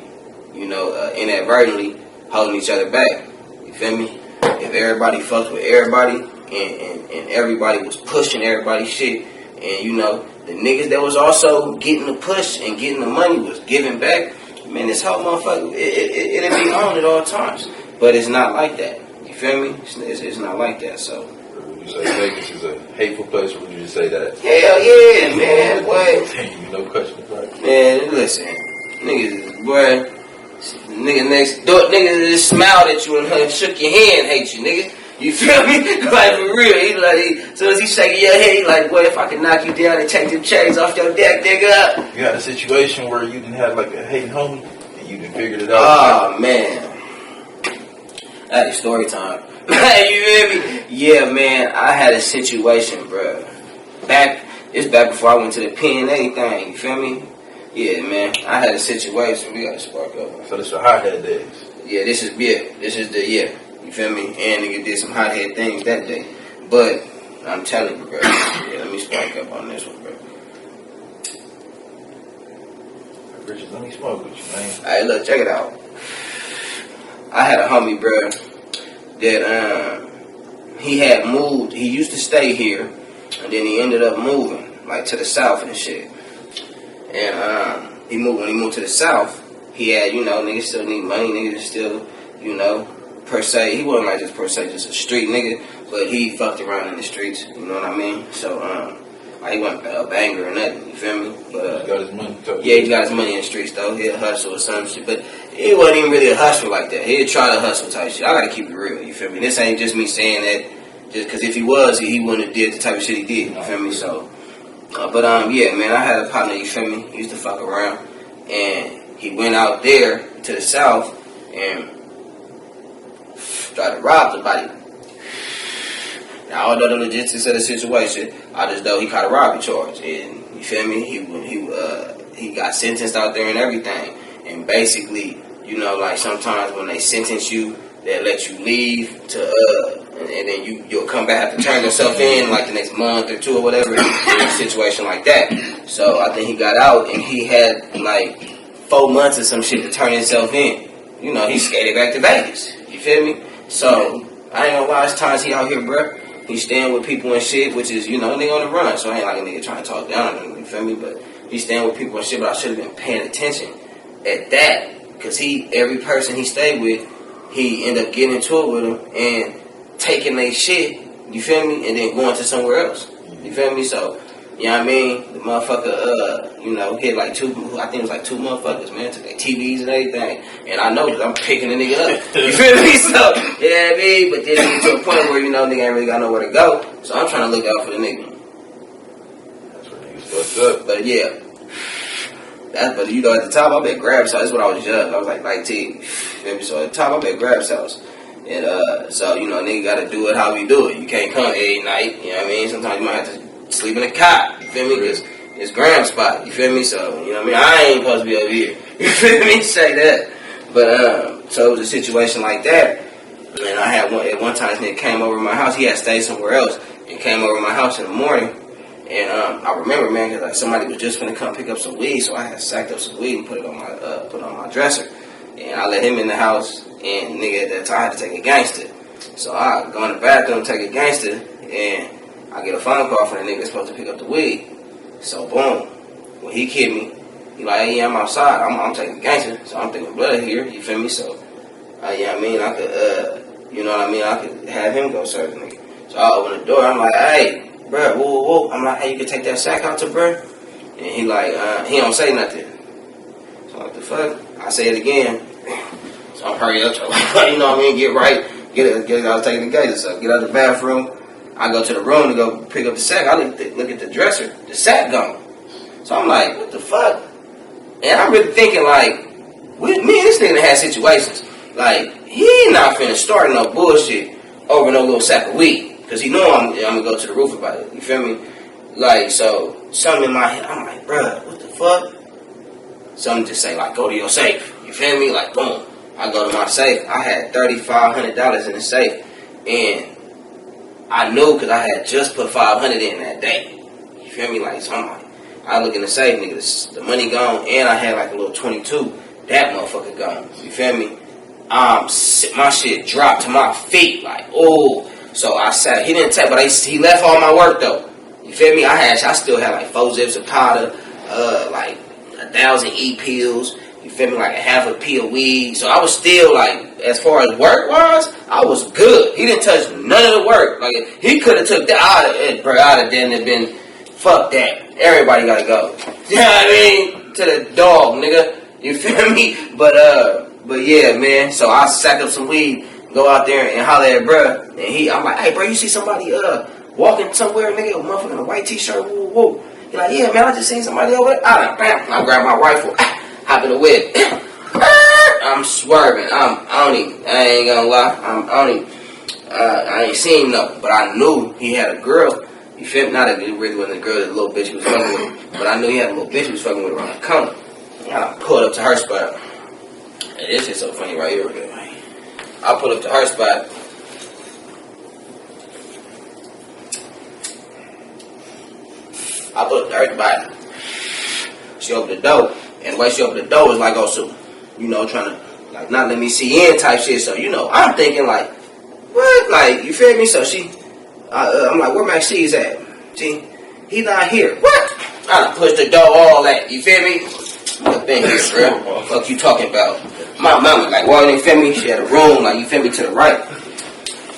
inadvertently holding each other back. You feel me? If everybody fucked with everybody and everybody was pushing everybody's shit, and, you know, the niggas that was also getting the push and getting the money was giving back, man, this whole motherfucker, it'll be on at all times. But it's not like that. You feel me? It's not like that, so. Would you say Vegas is a hateful place, or would you just say that? Hell yeah, man, boy. No question about it. Man, listen, niggas, boy, nigga next door, nigga that just smiled at you and shook your hand hate you, nigga. You feel me? Like, for real. He like, as soon as he shaking your head, he like, boy, if I could knock you down and take them chains off your deck, nigga. You had a situation where you didn't have like a hating homie, and you done figured it out. Oh, man. That is story time. You hear me? Yeah, man, I had a situation, bro. It's back before I went to the pen and everything, you feel me? Yeah, man, I had a situation. We got to spark up. So this is your hothead days. Yeah, this is you feel me? And nigga did some hothead things that day. But I'm telling you, bro. Yeah, let me spark up on this one, bro. Richard, let me smoke with you, man. Alright, look, check it out. I had a homie, bro, that he had moved. He used to stay here, and then he ended up moving, like, to the south and shit. And when he moved to the south, he had, niggas still need money, niggas still, per se, he wasn't like just per se just a street nigga, but he fucked around in the streets, you know what I mean? So, he wasn't a banger or nothing, you feel me? But he got his money. Yeah, he got his money in the streets though. He'll hustle or some shit, but he wasn't even really a hustler like that. He'd try to hustle type shit. I gotta keep it real, you feel me? This ain't just me saying that just because if he was, he wouldn't have did the type of shit he did, you feel me? So, yeah, man, I had a partner, you feel me? He used to fuck around, and he went out there to the south and tried to rob somebody. Now, although the logistics of the situation, I just know he caught a robbery charge, and you feel me? He got sentenced out there and everything, and basically, like sometimes when they sentence you, they let you leave and then you'll come back, have to turn yourself in like the next month or two or whatever, in a situation like that. So I think he got out and he had like 4 months or some shit to turn himself in. He skated back to Vegas. You feel me? So I ain't gonna lie, it's times he out here, bruh. He's staying with people and shit, which is, nigga on the run. So I ain't like a nigga trying to talk down on him, you feel me? But he's staying with people and shit, but I should have been paying attention at that. Because every person he stayed with, he ended up getting into it with him and taking their shit, you feel me? And then going to somewhere else. You feel me? So, you know what I mean? The motherfucker, hit like I think it was like 2 motherfuckers, man. Took their TVs and everything. And I know that I'm picking the nigga up. You feel me? So, you know what I mean? But then you get to a point where, nigga ain't really got nowhere to go. So I'm trying to look out for the nigga. That's where niggas fuck What's up? But yeah. But you know, at the time, I'm at Grab's house. That's when I was young. I was like 19. So at the time, I'm at Grab's house. And so, you know, nigga gotta do it how we do it. You can't come every night, you know what I mean? Sometimes you might have to sleep in a cot, you feel me? Because it's Graham's spot, you feel me? So, you know what I mean? I ain't supposed to be over here, you feel me? Say that. But, so it was a situation like that. And I had at one time, this nigga came over to my house. He had stayed somewhere else and came over to my house in the morning. And I remember, man, because like somebody was just gonna come pick up some weed, so I had sacked up some weed and put it on my dresser. And I let him in the house, and nigga at that time I had to take a gangster. So I go in the bathroom, take a gangster, and I get a phone call from the nigga that's supposed to pick up the weed. So boom, when he kid me, he like, hey, yeah, I'm outside, I'm taking a gangster, so I'm thinking blood here, you feel me? So, yeah, I mean, I could, you know what I mean, I could have him go serve the nigga. So I open the door, I'm like, hey, bruh, whoa. I'm like, hey, you can take that sack out to bruh? And he like, he don't say nothing. So what the fuck? I say it again. So I'm hurry up, you know what I mean, get right, I was taking the gate, so get out of the bathroom. I go to the room to go pick up the sack. I look at the dresser, the sack gone. So I'm like, what the fuck? And I'm really thinking like, me and this nigga had situations. Like, he not finna start no bullshit over no little sack of weed. Because he know I'm gonna go to the roof about it. You feel me? Like, so, something in my head, I'm like, bruh, what the fuck? Something just say, like, go to your safe. You feel me? Like, boom. I go to my safe. I had $3,500 in the safe. And I knew because I had just put $500 in that day. You feel me? Like, so I'm like, I look in the safe, nigga, the money gone. And I had like a little 22. That motherfucker gone. You feel me? My shit dropped to my feet. Like, oh. So I sat. He didn't take, but he left all my work though. You feel me? I still had like 4 zips of powder, like 1,000 pills. You feel me? Like a half a pea of weed. So I was still like, as far as work wise, I was good. He didn't touch none of the work. Like he could have took that out of it, bro. I'd have been fuck that. Everybody gotta go. You know what I mean? To the dog, nigga. You feel me? But yeah, man. So I sacked up some weed. Go out there and holler at bruh. And I'm like, hey, bro, you see somebody walking somewhere, nigga, a motherfucker in a white t-shirt, woo, woo. He like, yeah, man, I just seen somebody over there. I grab my rifle, hop in the whip. I'm swerving. I ain't gonna lie. I ain't seen nothing, but I knew he had a girl. You feel me? Not that it really wasn't a girl, that the little bitch he was fucking with. But I knew he had a little bitch he was fucking with around the corner. And I pulled up to her spot. And this is so funny right here. I pull up to her spot. I pull up to her spot. She opened the door. And the way she opened the door was like, oh, so, you know, trying to, like, not let me see in type shit. So, you know, I'm thinking, like, what? Like, you feel me? So I'm like, where Maxie's at? See, he not here. What? I done pushed the door all that. You feel me? I've been here, bro. What the fuck you talking about? My mama, like, why you feel me? She had a room, like, you feel me, to the right.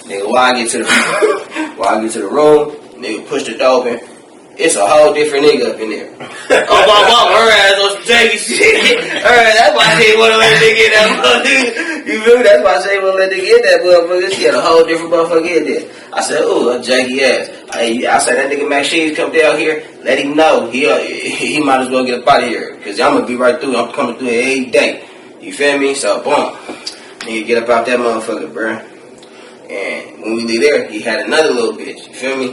Nigga, while I get to the room, nigga push the door open. It's a whole different nigga up in there. Oh, my mama, her ass on some janky shit. That's why she ain't want to let the nigga in that motherfucker. You feel me? That's why she ain't want to let the nigga in that motherfucker. She had a whole different motherfucker in there. I said, ooh, a janky ass. I said, that nigga Maxine come down here, let him know. He might as well get up out of here. Because I'm going to be right through. I'm coming through every day. You feel me? So, boom. Nigga get up out that motherfucker, bro. And when we leave there, he had another little bitch. You feel me?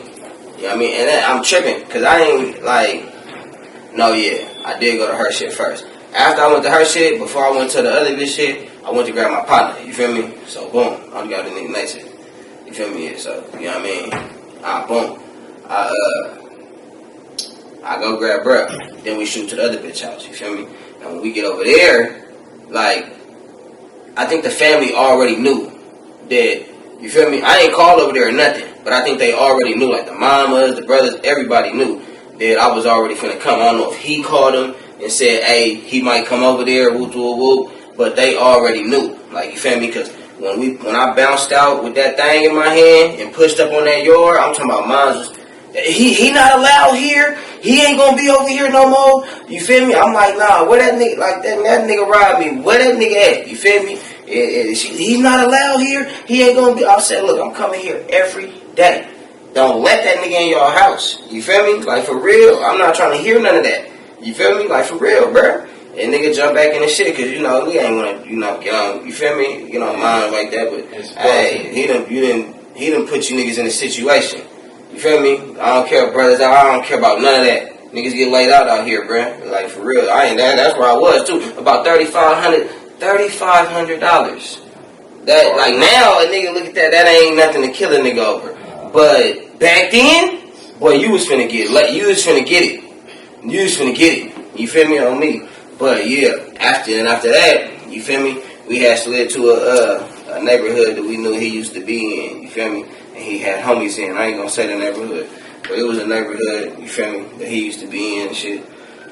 You know what I mean? And then I'm tripping, because I ain't, like, no, yeah, I did go to her shit first. After I went to her shit, before I went to the other bitch shit, I went to grab my partner, you feel me? So, boom, I got the nigga next shit. You feel me? So, you know what I mean? Boom. I go grab bruh. Then we shoot to the other bitch house, you feel me? And when we get over there, like, I think the family already knew that, you feel me? I ain't called over there or nothing. But I think they already knew, like the mamas, the brothers, everybody knew that I was already finna come. I don't know if he called him and said, hey, he might come over there, whoop, whoop, whoop. But they already knew, like, you feel me? Because when I bounced out with that thing in my hand and pushed up on that yard, I'm talking about mines. He not allowed here. He ain't gonna be over here no more. You feel me? I'm like, nah, where that nigga, like that nigga robbed me. Where that nigga at? You feel me? He's not allowed here. He ain't gonna be. I said, look, I'm coming here every day. Don't let that nigga in your house. You feel me? Like, for real. I'm not trying to hear none of that. You feel me? Like, for real, bruh. And nigga jump back in the shit, cause you know, we ain't wanna, you know, get on, you feel me? Get on mine like that, but hey, he done put you niggas in a situation. You feel me? I don't care, brothers. I don't care about none of that. Niggas get laid out here, bruh. Like, for real. That's where I was too. About $3,500. That, like, now a nigga look at that ain't nothing to kill a nigga over. But back then, boy, you was finna get it. You was finna get it. You feel me? On me. But yeah, after that, you feel me? We had slid to a neighborhood that we knew he used to be in. You feel me? And he had homies in. I ain't gonna say the neighborhood, but it was a neighborhood. You feel me? That he used to be in and shit.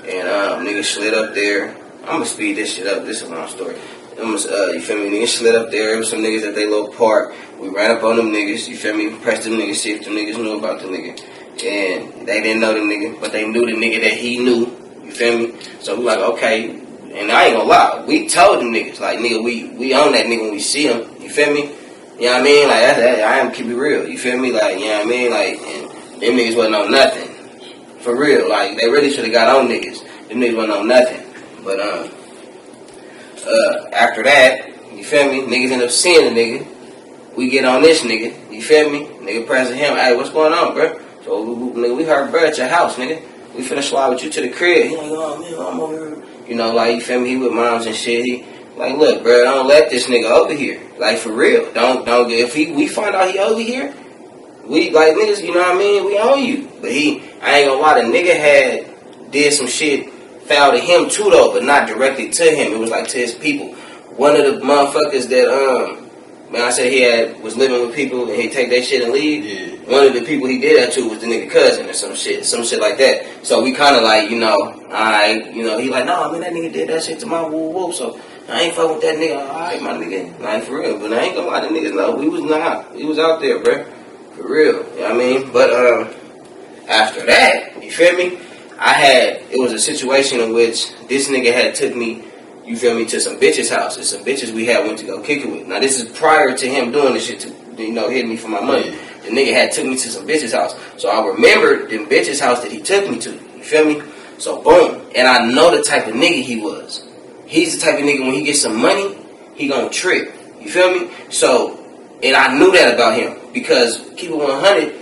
And niggas slid up there. I'm gonna speed this shit up. This is a long story. You feel me? Niggas slid up there. It was some niggas at they little park. We ran up on them niggas. You feel me? Pressed them niggas, see if them niggas knew about the nigga. And they didn't know the nigga, but they knew the nigga that he knew. You feel me? So we like, okay. And I ain't gonna lie. We told them niggas, like, nigga, we own that nigga when we see him. You feel me? You know what I mean? Like, I am keep it real. You feel me? Like, you know what I mean? Like, and them niggas wasn't on nothing. For real. Like, they really should have got on niggas. Them niggas wasn't on nothing. But, after that, you feel me? Niggas end up seeing the nigga. We get on this nigga. You feel me? Nigga pressing him. Hey, what's going on, bro? So, nigga, we heard bro at your house, nigga. We finna slide with you to the crib. He like, oh, man, I'm over here. You know, like, you feel me? He with moms and shit. He like, look, bro, don't let this nigga over here. Like, for real. Don't if we find out he over here, we, like, niggas, you know what I mean? We own you. But I ain't gonna lie, the nigga did some shit foul to him too, though, but not directly to him. It was like to his people. One of the motherfuckers that, man, I said was living with people and he'd take their shit and leave. Yeah. One of the people he did that to was the nigga cousin or some shit like that. So we kind of like, you know, he like, nah, man, that nigga did that shit to my woo. So I ain't fucking with that nigga. Alright, my nigga, like, for real. But I ain't gonna lie, the niggas know we was out there, bro, for real. You know what I mean? But after that, you feel me? It was a situation in which this nigga had took me, you feel me, to some bitches' house. And some bitches we had went to go kick it with. Now, this is prior to him doing this shit to, you know, hitting me for my money. The nigga had took me to some bitches' house. So I remembered them bitches' house that he took me to. You feel me? So, boom. And I know the type of nigga he was. He's the type of nigga, when he gets some money, he gonna trip. You feel me? So, and I knew that about him. Because, keep it 100,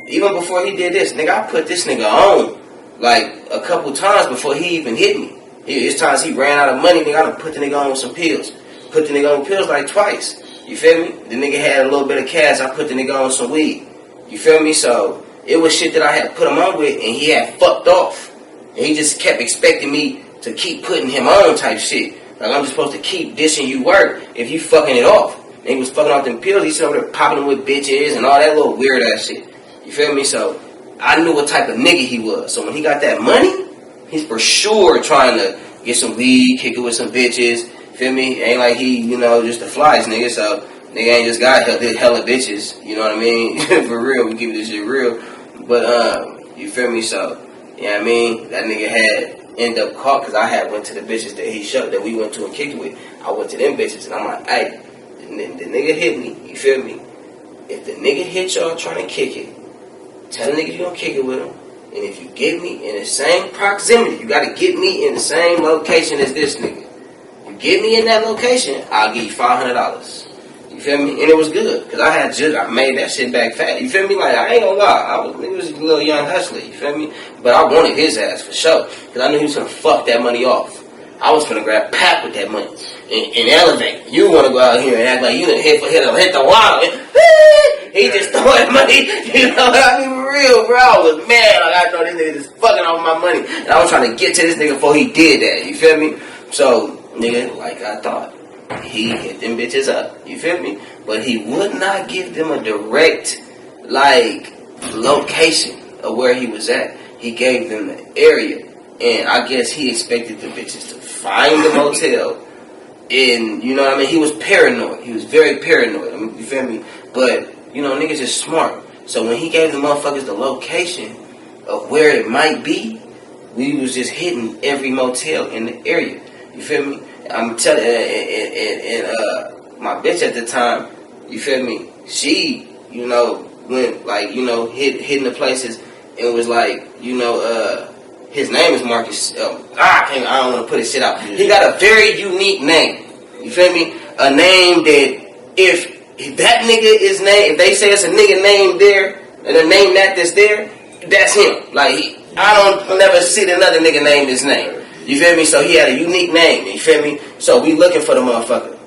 even before he did this, nigga, I put this nigga on, like, a couple times before he even hit me. It's times he ran out of money, nigga, I done put the nigga on with some pills. Put the nigga on pills like twice. You feel me? The nigga had a little bit of cash, I put the nigga on with some weed. You feel me? So, it was shit that I had put him on with, and he had fucked off. And he just kept expecting me to keep putting him on type shit. Like, I'm just supposed to keep dishing you work if you fucking it off. And he was fucking off them pills, he's over there popping them with bitches and all that little weird ass shit. You feel me? So, I knew what type of nigga he was. So when he got that money, he's for sure trying to get some weed, kick it with some bitches. Feel me? Ain't like he, you know, just the flies, nigga. So nigga ain't just got hella bitches. You know what I mean? For real, we keep this shit real. But you feel me? So, you know what I mean? That nigga had end up caught because I had went to the bitches that we went to and kicked with. I went to them bitches and I'm like, hey, the nigga hit me. You feel me? If the nigga hit y'all trying to kick it, tell the nigga you gonna kick it with him. And if you get me in the same proximity, you gotta get me in the same location as this nigga. You get me in that location, I'll give you $500. You feel me? And it was good, because I made that shit back fat. You feel me? Like, I ain't gonna lie, he was a little young hustler, you feel me? But I wanted his ass for sure, because I knew he was gonna fuck that money off. I was gonna grab pack with that money and elevate. You wanna go out here and act like you done hit the wall. He just throwing money, you know what I mean? For real, bro. I was mad. Like, I thought this nigga just fucking off my money. And I was trying to get to this nigga before he did that. You feel me? So, nigga, like I thought, he hit them bitches up. You feel me? But he would not give them a direct, like, location of where he was at. He gave them the area. And I guess he expected the bitches to find the motel. And, you know what I mean? He was paranoid. He was very paranoid. I mean, you feel me? But, you know, niggas is smart. So when he gave the motherfuckers the location of where it might be, we was just hitting every motel in the area. You feel me? I'm telling and my bitch at the time, you feel me? She, you know, went like, you know, hitting the places and was like, you know, his name is Marcus. I don't want to put his shit out. He got a very unique name. You feel me? A name that if that nigga is named, if they say it's a nigga named there, and a name that's there, that's him. Like, I don't never see another nigga name his name. You feel me? So he had a unique name. You feel me? So we looking for the motherfucker.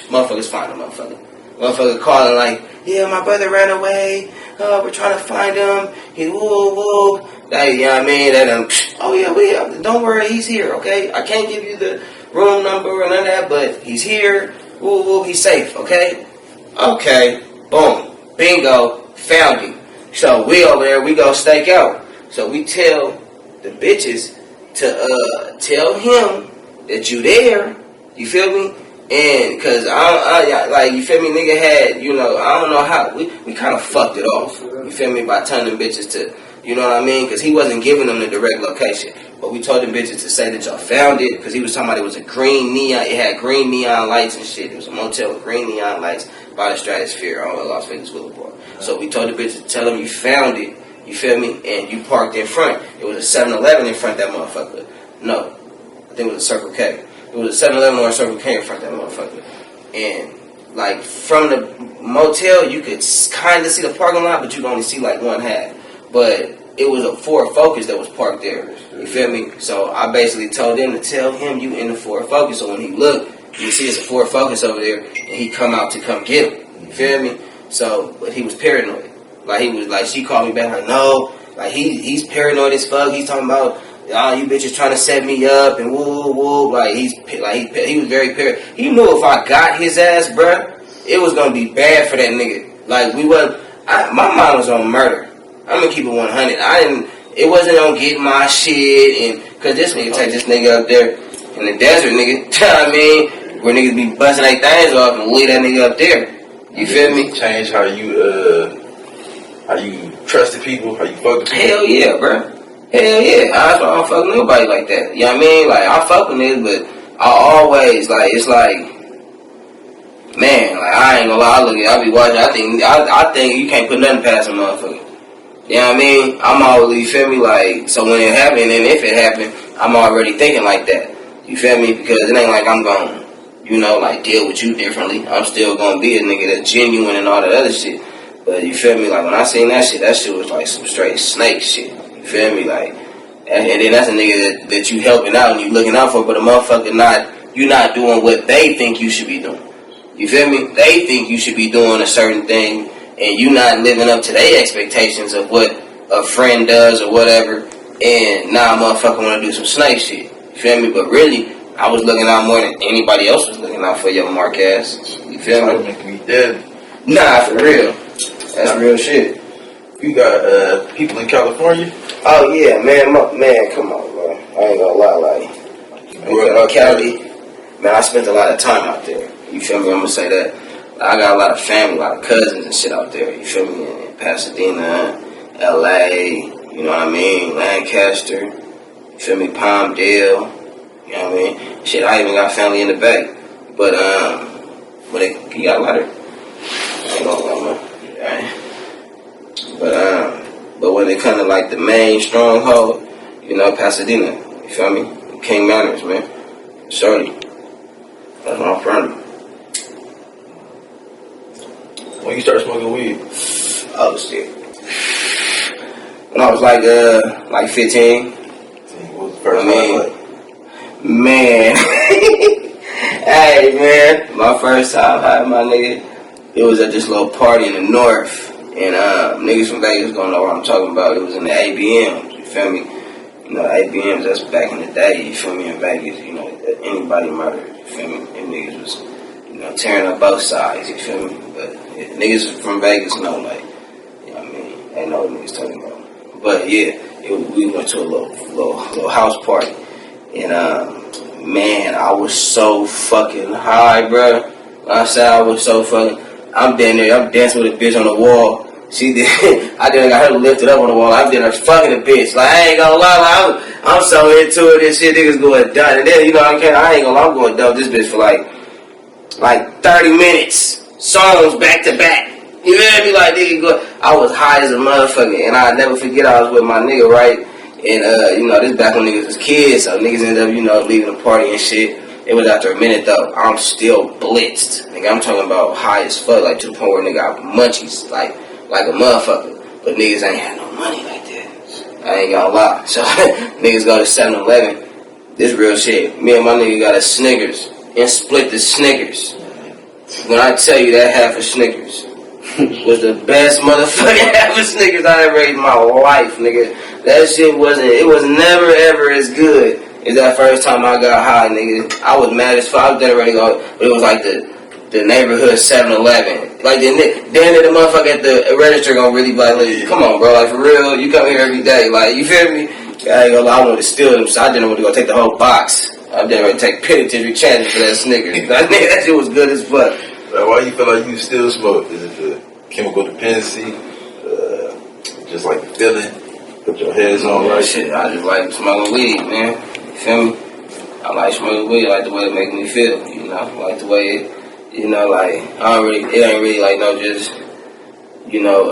Motherfuckers find the motherfucker. Motherfucker calling like, yeah, my brother ran away. We're trying to find him. He woo. That, you know what I mean? That, oh yeah, don't worry, he's here, okay? I can't give you the room number or none of that, but he's here. Woo, he's safe, okay? Okay, boom, bingo, found him. So we over there, we go stake out. So we tell the bitches to tell him that you there. You feel me? And cause I like, you feel me, nigga had, you know, I don't know how we kind of fucked it off. You feel me, by telling them bitches to, you know what I mean? Cause he wasn't giving them the direct location, but we told them bitches to say that y'all found it. Cause he was talking about it was a green neon. It had green neon lights and shit. It was a motel with green neon lights by the Stratosphere on Las Vegas Boulevard. So we told the bitches to tell them you found it. You feel me? And you parked in front. It was a 7-Eleven in front of that motherfucker. No, I think it was a Circle K. It was a 7-Eleven or a Circle K in front of that motherfucker. And, like, from the motel, you could kind of see the parking lot, but you could only see, like, one half. But it was a Ford Focus that was parked there. You feel me? So I basically told them to tell him you in the Ford Focus. So when he looked, you see it's a Ford Focus over there, and he come out to come get him. You feel me? So, but he was paranoid. Like, he was, like, she called me back, like, no. Like, he's paranoid as fuck. He's talking about, oh, you bitches trying to set me up and woo. Like, he was very paranoid. He knew if I got his ass, bruh, it was gonna be bad for that nigga. Like, my mind was on murder. I'm gonna keep it 100. It wasn't on getting my shit, and cause this nigga take this nigga up there in the desert, nigga. You know what I mean? Where niggas be busting their things off and leave that nigga up there. You feel me? Change how you trusted people, how you fuck with people. Hell yeah, bro. Hell yeah. I don't fuck with nobody like that. You know what I mean? Like, I fuck with niggas, but I always, like, it's like, man, like, I ain't gonna lie, I be watching, I think you can't put nothing past a motherfucker. You know what I mean? I'm always, you feel me? Like, so when it happened, and if it happened, I'm already thinking like that. You feel me? Because it ain't like I'm gonna, you know, like, deal with you differently. I'm still gonna be a nigga that's genuine and all that other shit. But you feel me? Like, when I seen that shit was like some straight snake shit. You feel me? Like, and then that's a nigga that you helping out and you looking out for, but a motherfucker you not doing what they think you should be doing. You feel me? They think you should be doing a certain thing, and you not living up to their expectations of what a friend does or whatever, and now a motherfucker want to do some snake shit. You feel me? But really, I was looking out more than anybody else was looking out for your mark ass. You feel me? Making me dead. Nah, for real. That's real shit. You got people in California? Oh yeah, man, come on, man. I ain't gonna lie, like, Cali, man, I spent a lot of time out there. You feel me? I'm gonna say that. I got a lot of family, a lot of cousins and shit out there. You feel me? In Pasadena, LA, you know what I mean? Lancaster, you feel me? Palmdale, you know what I mean? Shit, I even got family in the Bay. But you got a lot of, I ain't gonna lie, man. But when it come to like the main stronghold, you know, Pasadena, you feel me? King Manners, man. Shorty. That's my friend. When you start smoking weed? Oh shit. When I was like 15. What was the first time like? Man. Hey man, my first time having my nigga, it was at this little party in the north. And niggas from Vegas gonna know what I'm talking about. It was in the ABMs, you feel me? You know, ABMs, that's back in the day, you feel me, in Vegas, you know, anybody murdered, you feel me? And niggas was, you know, tearing up both sides, you feel me? But niggas from Vegas know, like, you know what I mean? They know what niggas talking about. But yeah, we went to a little house party. And man, I was so fucking high, bro. When I said I was so fucking, I'm dancing with a bitch on the wall. She did. I done got her to lift it up on the wall. I'm there fucking a bitch. Like, I ain't gonna lie. Like, I'm so into it. This shit, niggas going dumb. And then, you know, I ain't gonna lie. I'm going dumb this bitch for like 30 minutes. Songs back to back. You feel me? Like, nigga, I was high as a motherfucker, and I never forget I was with my nigga, right? And, you know, this back when niggas was kids, so niggas ended up, you know, leaving the party and shit. It was after a minute, though. I'm still blitzed. Nigga, I'm talking about high as fuck, like, to the point where nigga got munchies, like a motherfucker. But niggas ain't had no money like that. I ain't gonna lie. So, niggas go to 7-Eleven. This real shit. Me and my nigga got a Snickers and split the Snickers. When I tell you that half of Snickers was the best motherfucking half of Snickers I ever ate in my life, nigga. That shit it was never ever as good as that first time I got high, nigga. I was mad as fuck. I was dead ready to go, but it was like the neighborhood 7-Eleven. Like, then the motherfucker at the register gonna really be like, come on, bro, like, for real, you come here every day, like, you feel me? I ain't gonna lie, I wanted to steal them, so I didn't want to go take the whole box. I didn't want to take penitentiary chances for that Snickers. That shit was good as fuck. Why you feel like you still smoke? Is it the chemical dependency? Just like the feeling? Put your heads on right? Shit, I just like smoking weed, man. You feel me? I like smoking weed. I like the way it make me feel, you know? I like the way it, you know, like, it ain't really like no just, you know,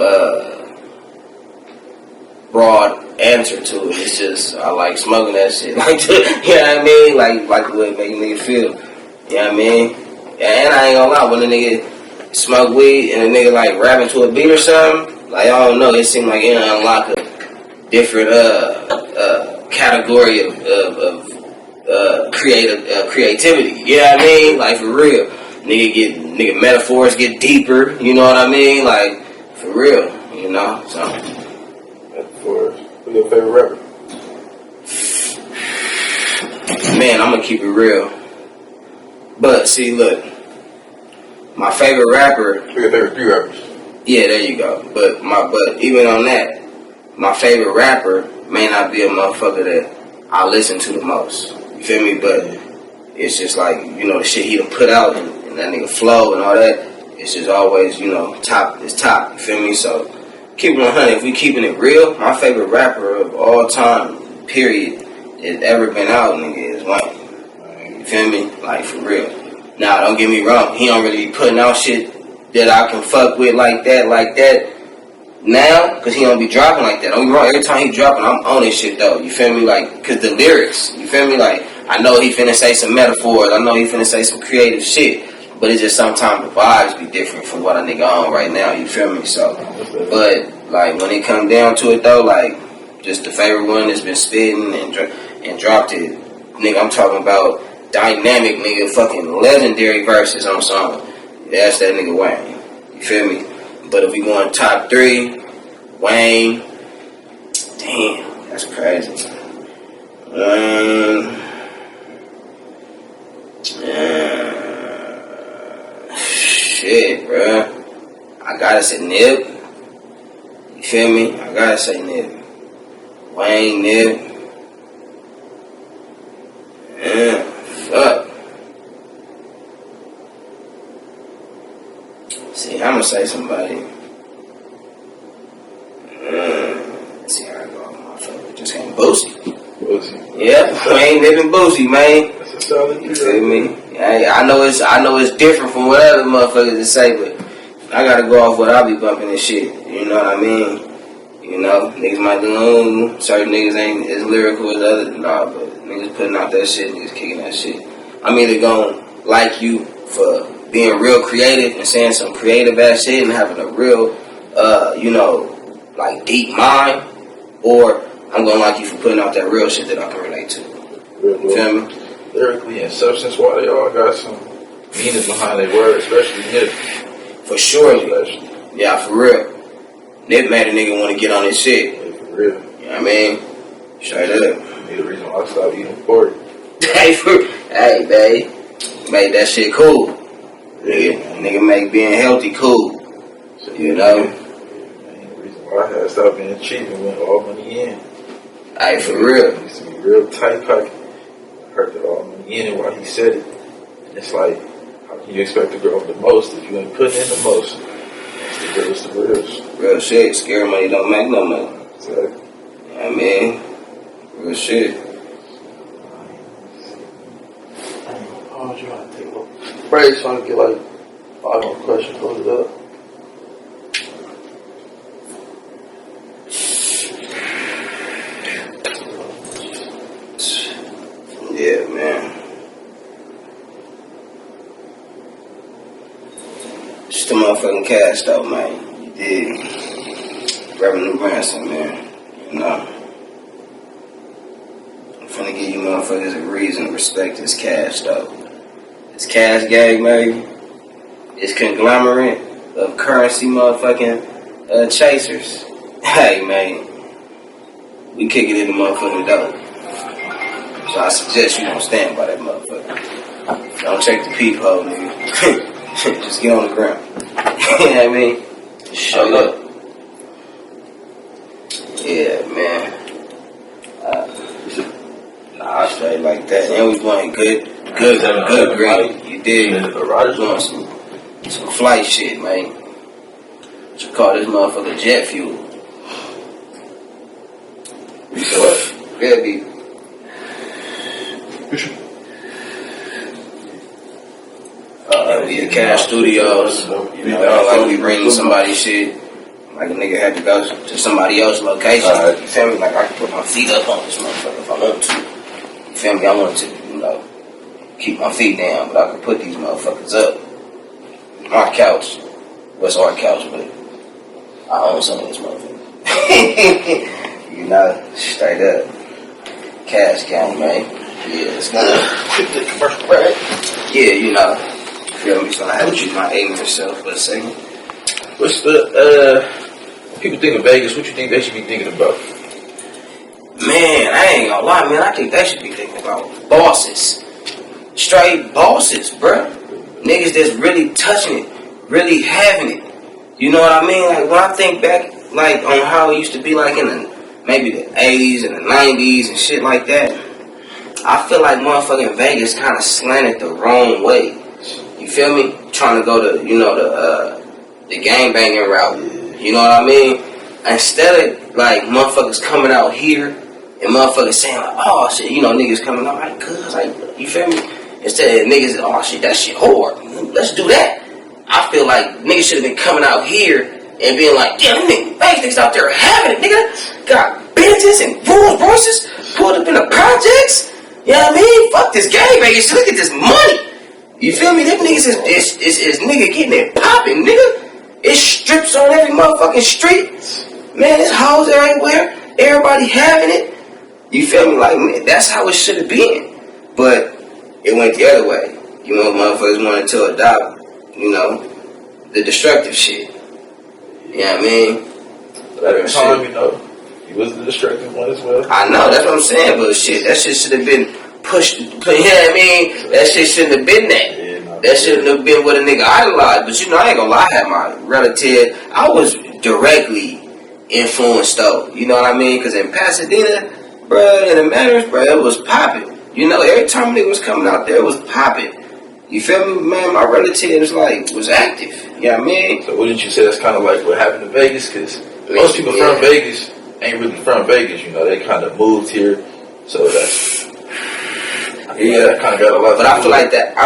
broad answer to it. It's just, I like smoking that shit. Like, you know what I mean? Like the way it make a nigga feel. You know what I mean? And I ain't gonna lie, when a nigga smoke weed and a nigga like rapping to a beat or something, like, I don't know, it seemed like it unlock a different category of creativity. You know what I mean? Like, for real. Nigga metaphors get deeper, you know what I mean? Like, for real, you know? So, metaphors. Who's your favorite rapper? Man, I'm gonna keep it real. But see, look, my favorite rapper. Who your favorite 3 rappers? Yeah, there you go. But even on that, my favorite rapper may not be a motherfucker that I listen to the most. You feel me? But it's just like, you know, the shit he done put out and that nigga flow and all that. It's just always, you know, top. You feel me? So keep it 100. If we keeping it real, my favorite rapper of all time, period, that's ever been out, nigga, is Wayne. You feel me? Like, for real. Now, don't get me wrong. He don't really be putting out shit that I can fuck with like that now, because he don't be dropping like that. Don't get me wrong. Every time he dropping, I'm on his shit, though. You feel me? Like, because the lyrics, you feel me? Like, I know he finna say some metaphors. I know he finna say some creative shit. But it's just sometimes the vibes be different from what a nigga on right now. You feel me? So, but, like, when it come down to it, though, like, just the favorite one that's been spitting and dropped it, nigga, I'm talking about dynamic, nigga, fucking legendary verses on song. That's that nigga Wayne. You feel me? But if we going top 3, Wayne, damn, that's crazy. Shit, bruh. I gotta say Nip. You feel me? I gotta say Nip. Wayne, Nip. Yeah, fuck. See, I'm gonna say somebody. Let's see how I go. Motherfucker just came Boosie. Yep, Wayne, Nip, and Boosie, man. That's a solid. You feel me? I know it's different from what other motherfuckers to say, but I gotta go off what I be bumping and shit. You know what I mean? You know, niggas might do certain niggas ain't as lyrical as others, nah, but niggas putting out that shit, niggas kicking that shit. I'm either gonna like you for being real creative and saying some creative ass shit and having a real, you know, like deep mind, or I'm gonna like you for putting out that real shit that I can relate to. You feel me? Lyrically and substance-wise, they all got some meaning behind their words, especially Nip. For sure, yeah, for real. Nip made a nigga want to get on his shit. Yeah, for real. You know what I mean? Straight up. Be the reason why I stopped eating pork. Hey, babe. Made that shit cool. Nigga make being healthy cool. You know? The reason why I had stopped being cheap and went all money in. Hey, for real. It used to be real tight pocket. I heard that all money in it while he said it. And it's like, how can you expect to grow the most if you ain't putting in the most? That's the realest of reals. Real shit. Scary money don't make no money. Exactly. You know what I mean? Real shit. Oh, you gotta take a break. Trying to get like 5 more questions, close it up. Just the motherfucking cash though, man. You dig? Revenu Ransom, man. You know. I'm finna give you motherfuckers a reason to respect this cash though. This cash gang, man. This conglomerate of currency motherfucking chasers. Hey, man. We kick it in the motherfucking dough. So I suggest you don't stand by that motherfucker. Don't check the peephole, nigga. Just get on the ground. You know what I mean? Shut up. Yeah, man. I straight like that. And we doing good green. You dig? Doing some flight shit, man. What you call this motherfucker jet fuel? What? Baby. Yeah, Cash Studios. You know, like we bring somebody shit. Like a nigga had to go to somebody else's location. You feel me? Like I can put my feet up on this motherfucker if I want to. You feel me? I want to, you know, keep my feet down, but I can put these motherfuckers up. My couch. What's our couch, but I own some of this motherfucker. You know, straight up. Cash gang, man. Yeah, it's gonna commercial, right? Yeah, you know. Feel me? So I have to keep my ignorant self for a second. What's the people think of Vegas? What you think they should be thinking about? Man, I ain't gonna lie, man. I think they should be thinking about bosses, straight bosses, bruh. Niggas that's really touching it, really having it. You know what I mean? Like when I think back, like on how it used to be, like in the maybe the 80s and the 90s and shit like that. I feel like motherfucking Vegas kind of slanted the wrong way. You feel me? Trying to go to, you know, the gangbanging route. You know what I mean? Instead of like motherfuckers coming out here and motherfuckers saying like, oh shit, you know, niggas coming out like, cuz, like, you feel me? Instead of niggas, oh shit, that shit hard. Let's do that. I feel like niggas should have been coming out here and being like, damn, niggas out there having it, nigga. Got Benzes and Rolls Royces pulled up in the projects. You know what I mean? Fuck this gangbanging shit. Look at this money. You feel me? Them niggas is nigga getting it popping, nigga. It's strips on every motherfucking street. Man, there's hoes everywhere. Everybody having it. You feel me? Like, man, that's how it should have been. But it went the other way. You know, motherfuckers wanted to adopt, you know, the destructive shit. You know what I mean? But at the time, you know, he was the destructive one as well. I know, that's what I'm saying, but shit, that shit should have been pushed. You know what I mean? That shit shouldn't have been that. That shouldn't have been what a nigga idolized. But you know, I ain't gonna lie, I had my relative. I was directly influenced though. You know what I mean? Because in Pasadena, bruh, in the Manors, bruh, it was popping. You know, every time a nigga was coming out there, it was popping. You feel me, man? My relatives was active. You know what I mean? So wouldn't you say that's kind of like what happened in Vegas? Because most people from Vegas ain't really from Vegas. You know, they kind of moved here, so that's. Yeah, kind of got a lot. But I feel like that.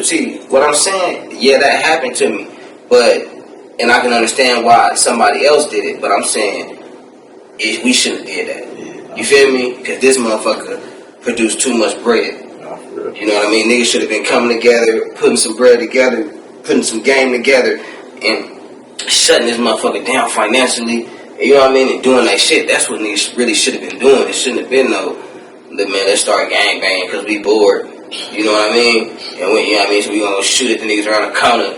See what I'm saying. Yeah, that happened to me, and I can understand why somebody else did it. But I'm saying we shouldn't have did that. You feel me? Because this motherfucker produced too much bread. You know what I mean? Niggas should have been coming together, putting some bread together, putting some game together, and shutting this motherfucker down financially. You know what I mean? And doing that shit. That's what niggas really should have been doing. It shouldn't have been let's start gangbanging because we bored. You know what I mean? And when, you know what I mean? So we gonna shoot at the niggas around the corner.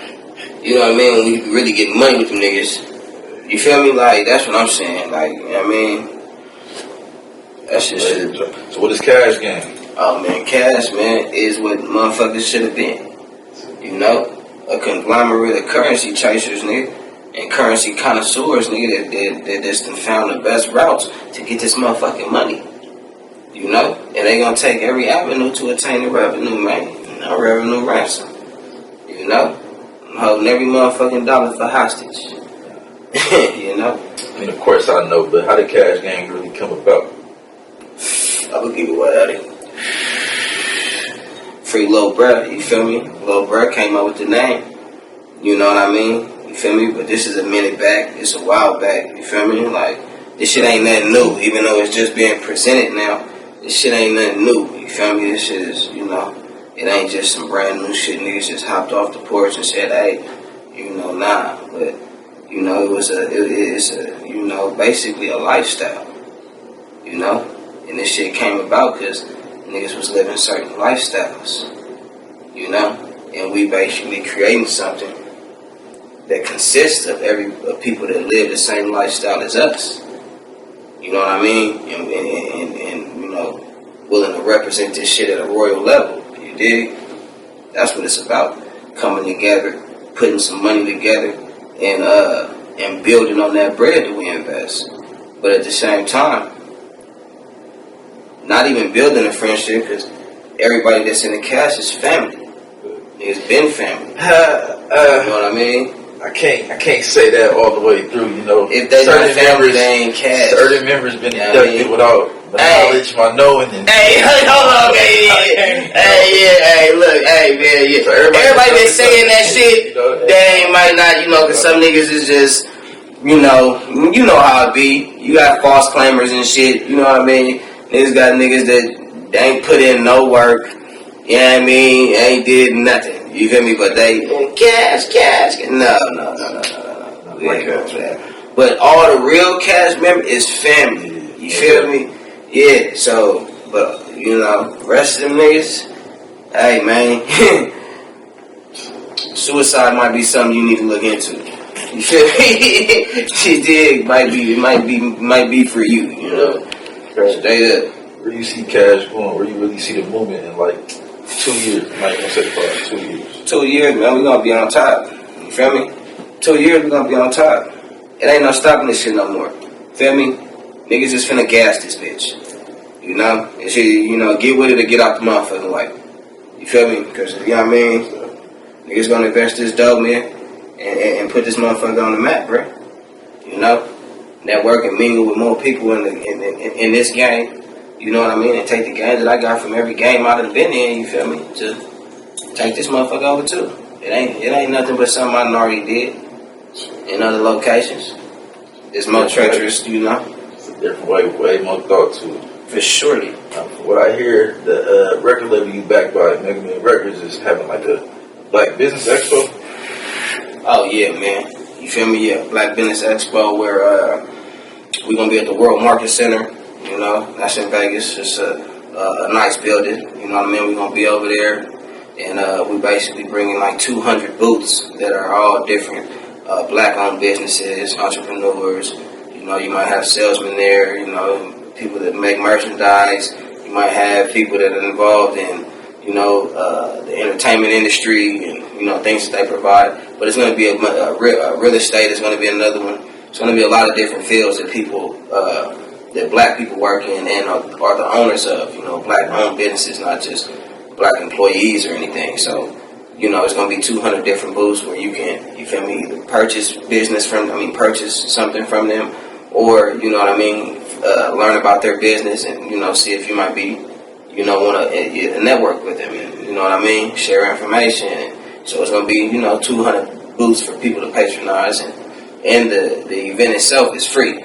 You know what I mean? When we really get money with them niggas. You feel me? Like, that's what I'm saying. Like, you know what I mean? That shit should. So what is Cash Gang? Oh man, Cash, man, is what motherfuckers should have been. You know? A conglomerate of currency chasers, nigga. And currency connoisseurs, nigga, that just found the best routes to get this motherfucking money. You know? And they gonna take every avenue to attain the revenue, man. You know, Revenu Ransom. You know? I'm holding every motherfucking dollar for hostage. You know? I mean, of course I know, but how did Cash Gang really come about? I will give you what I did. Free Lil Bruh, you feel me? Lil Bruh came up with the name. You know what I mean? You feel me? But this is a minute back. It's a while back. You feel me? Like, this shit ain't nothing new. Even though it's just being presented now, this shit ain't nothing new. You feel me? This shit is, you know, it ain't just some brand new shit. Niggas just hopped off the porch and said, hey, now. But it's basically a lifestyle, and this shit came about because niggas was living certain lifestyles, and we basically creating something that consists of people that live the same lifestyle as us. You know what I mean? And willing to represent this shit at a royal level. You dig? That's what it's about. Coming together, putting some money together, and building on that bread that we invest. But at the same time, not even building a friendship, because everybody that's in the cash is family. It's been family. You know what I mean? I can't say that all the way through. If they not family, they ain't cash. Certain members been inducted without my knowledge, my knowing. Hey, hold on, look, man, yeah. So everybody been saying that shit. They might not, because some niggas is just, you know how it be. You got false claimers and shit. You know what I mean? Niggas got niggas that they ain't put in no work. You know what I mean? Ain't did nothing. You feel me? But they cash. No. We ain't going for that. But all the real cash members is family. You feel me? Yeah. So, but rest of them niggas, hey man, suicide might be something you need to look into. You feel me? She did might be for you. Straight up. Where you see cash going? Where you really see the movement in like 2 years? I might say about 2 years. 2 years, man. We gonna be on top. You feel me? 2 years, we gonna be on top. It ain't no stopping this shit no more. Feel me? Niggas just finna gas this bitch. And shit, get with it or get out the motherfucking way. You feel me? Because, you know what I mean? Niggas gonna invest this dough, man, and put this motherfucker on the map, bro. Network and mingle with more people in this game. You know what I mean? And take the games that I got from every game I done been in, you feel me? To take this motherfucker over too. It ain't nothing but something I done already did in other locations. It's more treacherous, It's a different way more thought to it. For surely. From what I hear, the record label you backed by Mega Man Records is having like a Black Business Expo. Oh yeah, man. You feel me? Yeah, Black Business Expo where we're gonna be at the World Market Center. That's in Vegas. It's a nice building. You know what I mean? We're gonna be over there, and we basically bringing like 200 booths that are all different Black-owned businesses, entrepreneurs. You might have salesmen there. People that make merchandise. You might have people that are involved in, the entertainment industry and, things that they provide. But it's going to be a real estate is going to be another one. It's going to be a lot of different fields that people, that Black people work in and are the owners of, Black-owned businesses, not just Black employees or anything. So, it's going to be 200 different booths where you can, you feel me, either purchase something from them, or, learn about their business and, see if you might be, want to network with them and, you know what I mean, share information. And so it's going to be, 200 booths for people to patronize, and the event itself is free,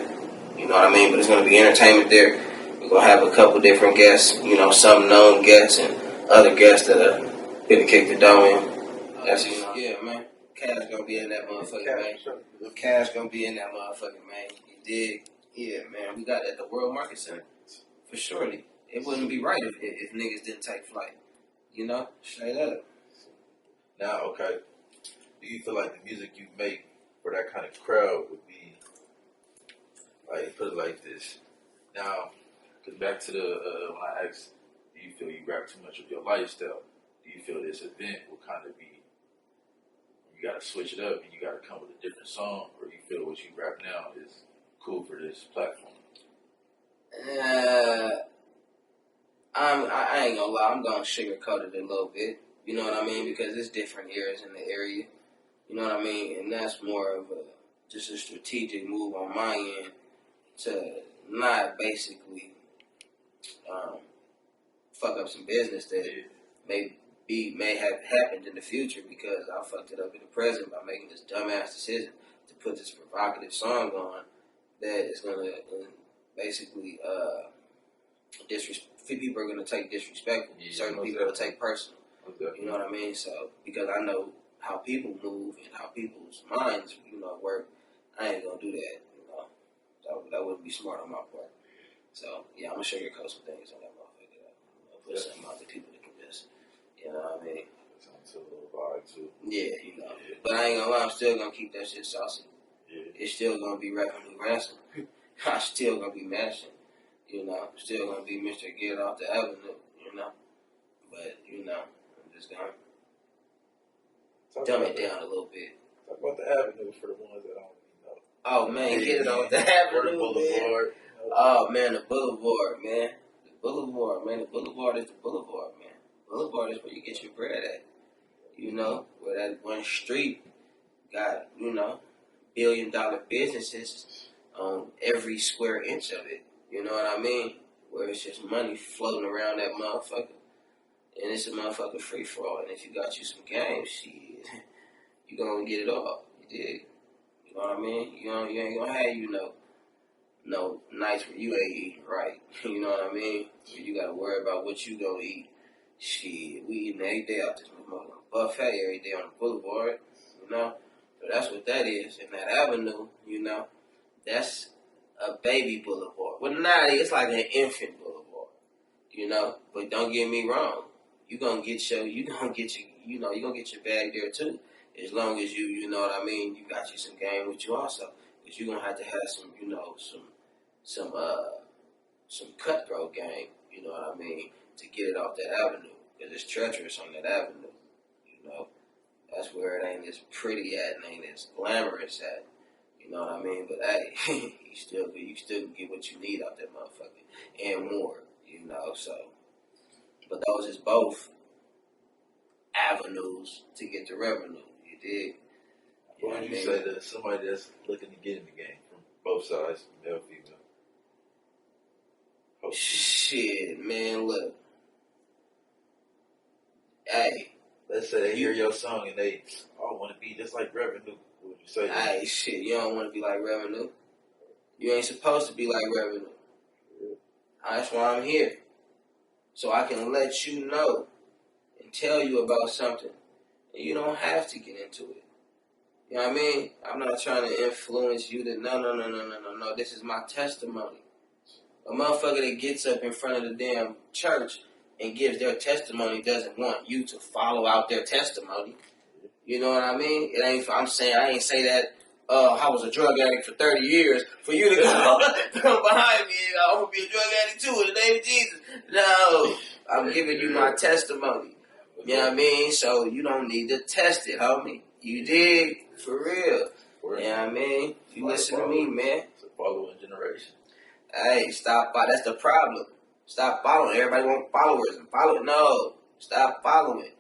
you know what I mean, but it's going to be entertainment there. We're going to have a couple different guests, some known guests and other guests that are going to kick the dough in. That's, yeah, man. Cash going to be in that motherfucker, man. Cash going to be in that motherfucker, man. You dig? Yeah, man, we got it at the World Market Center. For surely. It wouldn't be right if niggas didn't take flight. Straight up. Now, okay, do you feel like the music you make for that kind of crowd would be, like, put it like this? Now, because back to when I asked, do you feel you rap too much of your lifestyle? Do you feel this event will kind of be, you got to switch it up and you got to come with a different song, or you feel what you rap now is cool for this platform? I ain't gonna lie, I'm gonna sugarcoat it a little bit. You know what I mean? Because it's different areas in the area. You know what I mean? And that's more of just a strategic move on my end to not basically fuck up some business that may have happened in the future, because I fucked it up in the present by making this dumbass decision to put this provocative song on that is gonna basically people are gonna take disrespectful. Certain people will take personal. You know what I mean? So because I know how people move and how people's minds, work, I ain't gonna do that. That wouldn't be smart on my part. So yeah, I'm gonna sugarcoat some things on that motherfucker. Put something out to people that can just, you know what I mean? Sounds a little vibe too. Yeah, But I ain't gonna lie, I'm still gonna keep that shit saucy. Yeah. It's still gonna be Revenu Ransom. I'm still gonna be mashing. Still gonna be Mr. Get Off the Avenue. But I'm just gonna dumb it down a little bit. Talk about the avenue for the ones that don't know. Oh man, get it off the avenue, Boulevard. Oh man, the boulevard, man. The boulevard, man. The boulevard is the boulevard, man. Boulevard is where you get your bread at. Where that one street got, billion-dollar businesses on every square inch of it. You know what I mean? Where it's just money floating around that motherfucker. And it's a motherfucking free-for-all. And if you got you some game, shit, you gonna get it all. You dig? You know what I mean? You ain't gonna have, no nights where you ain't eating right. You know what I mean? Where you gotta worry about what you gonna eat. Shit, we eating every day out this motherfucking buffet every day on the boulevard. So that's what that is. And that avenue, that's a baby boulevard. Well, it's like an infant boulevard. But don't get me wrong. You're gonna get your bag there too. As long as you know what I mean, you got you some game with you also. But you're gonna have to have some cutthroat game, you know what I mean, to get it off that avenue. Because it's treacherous on that avenue. That's where it ain't as pretty at and ain't as glamorous at. You know what I mean? But hey, you still can get what you need out that motherfucker. And more, so. But those is both avenues to get the revenue. You dig? What would you say to somebody that's looking to get in the game from both sides, male, female? Shit, man, look. Hey. Let's say they hear your song and they, I want to be just like Revenu. What would you say? Hey, shit, you don't want to be like Revenu. You ain't supposed to be like Revenu. Yeah. That's why I'm here. So I can let you know and tell you about something. And you don't have to get into it. You know what I mean? I'm not trying to influence you to, no. This is my testimony. A motherfucker that gets up in front of the damn church and gives their testimony doesn't want you to follow out their testimony. You know what I mean? I ain't say that I was a drug addict for 30 years for you to come behind me and I'm going to be a drug addict too in the name of Jesus. No, I'm giving you my testimony. You know what I mean? So you don't need to test it, homie. You dig? For real. You know what I mean? You listen to me, man. It's a following generation. Hey, stop. That's the problem. Stop following. Everybody want followers and follow. No, stop following.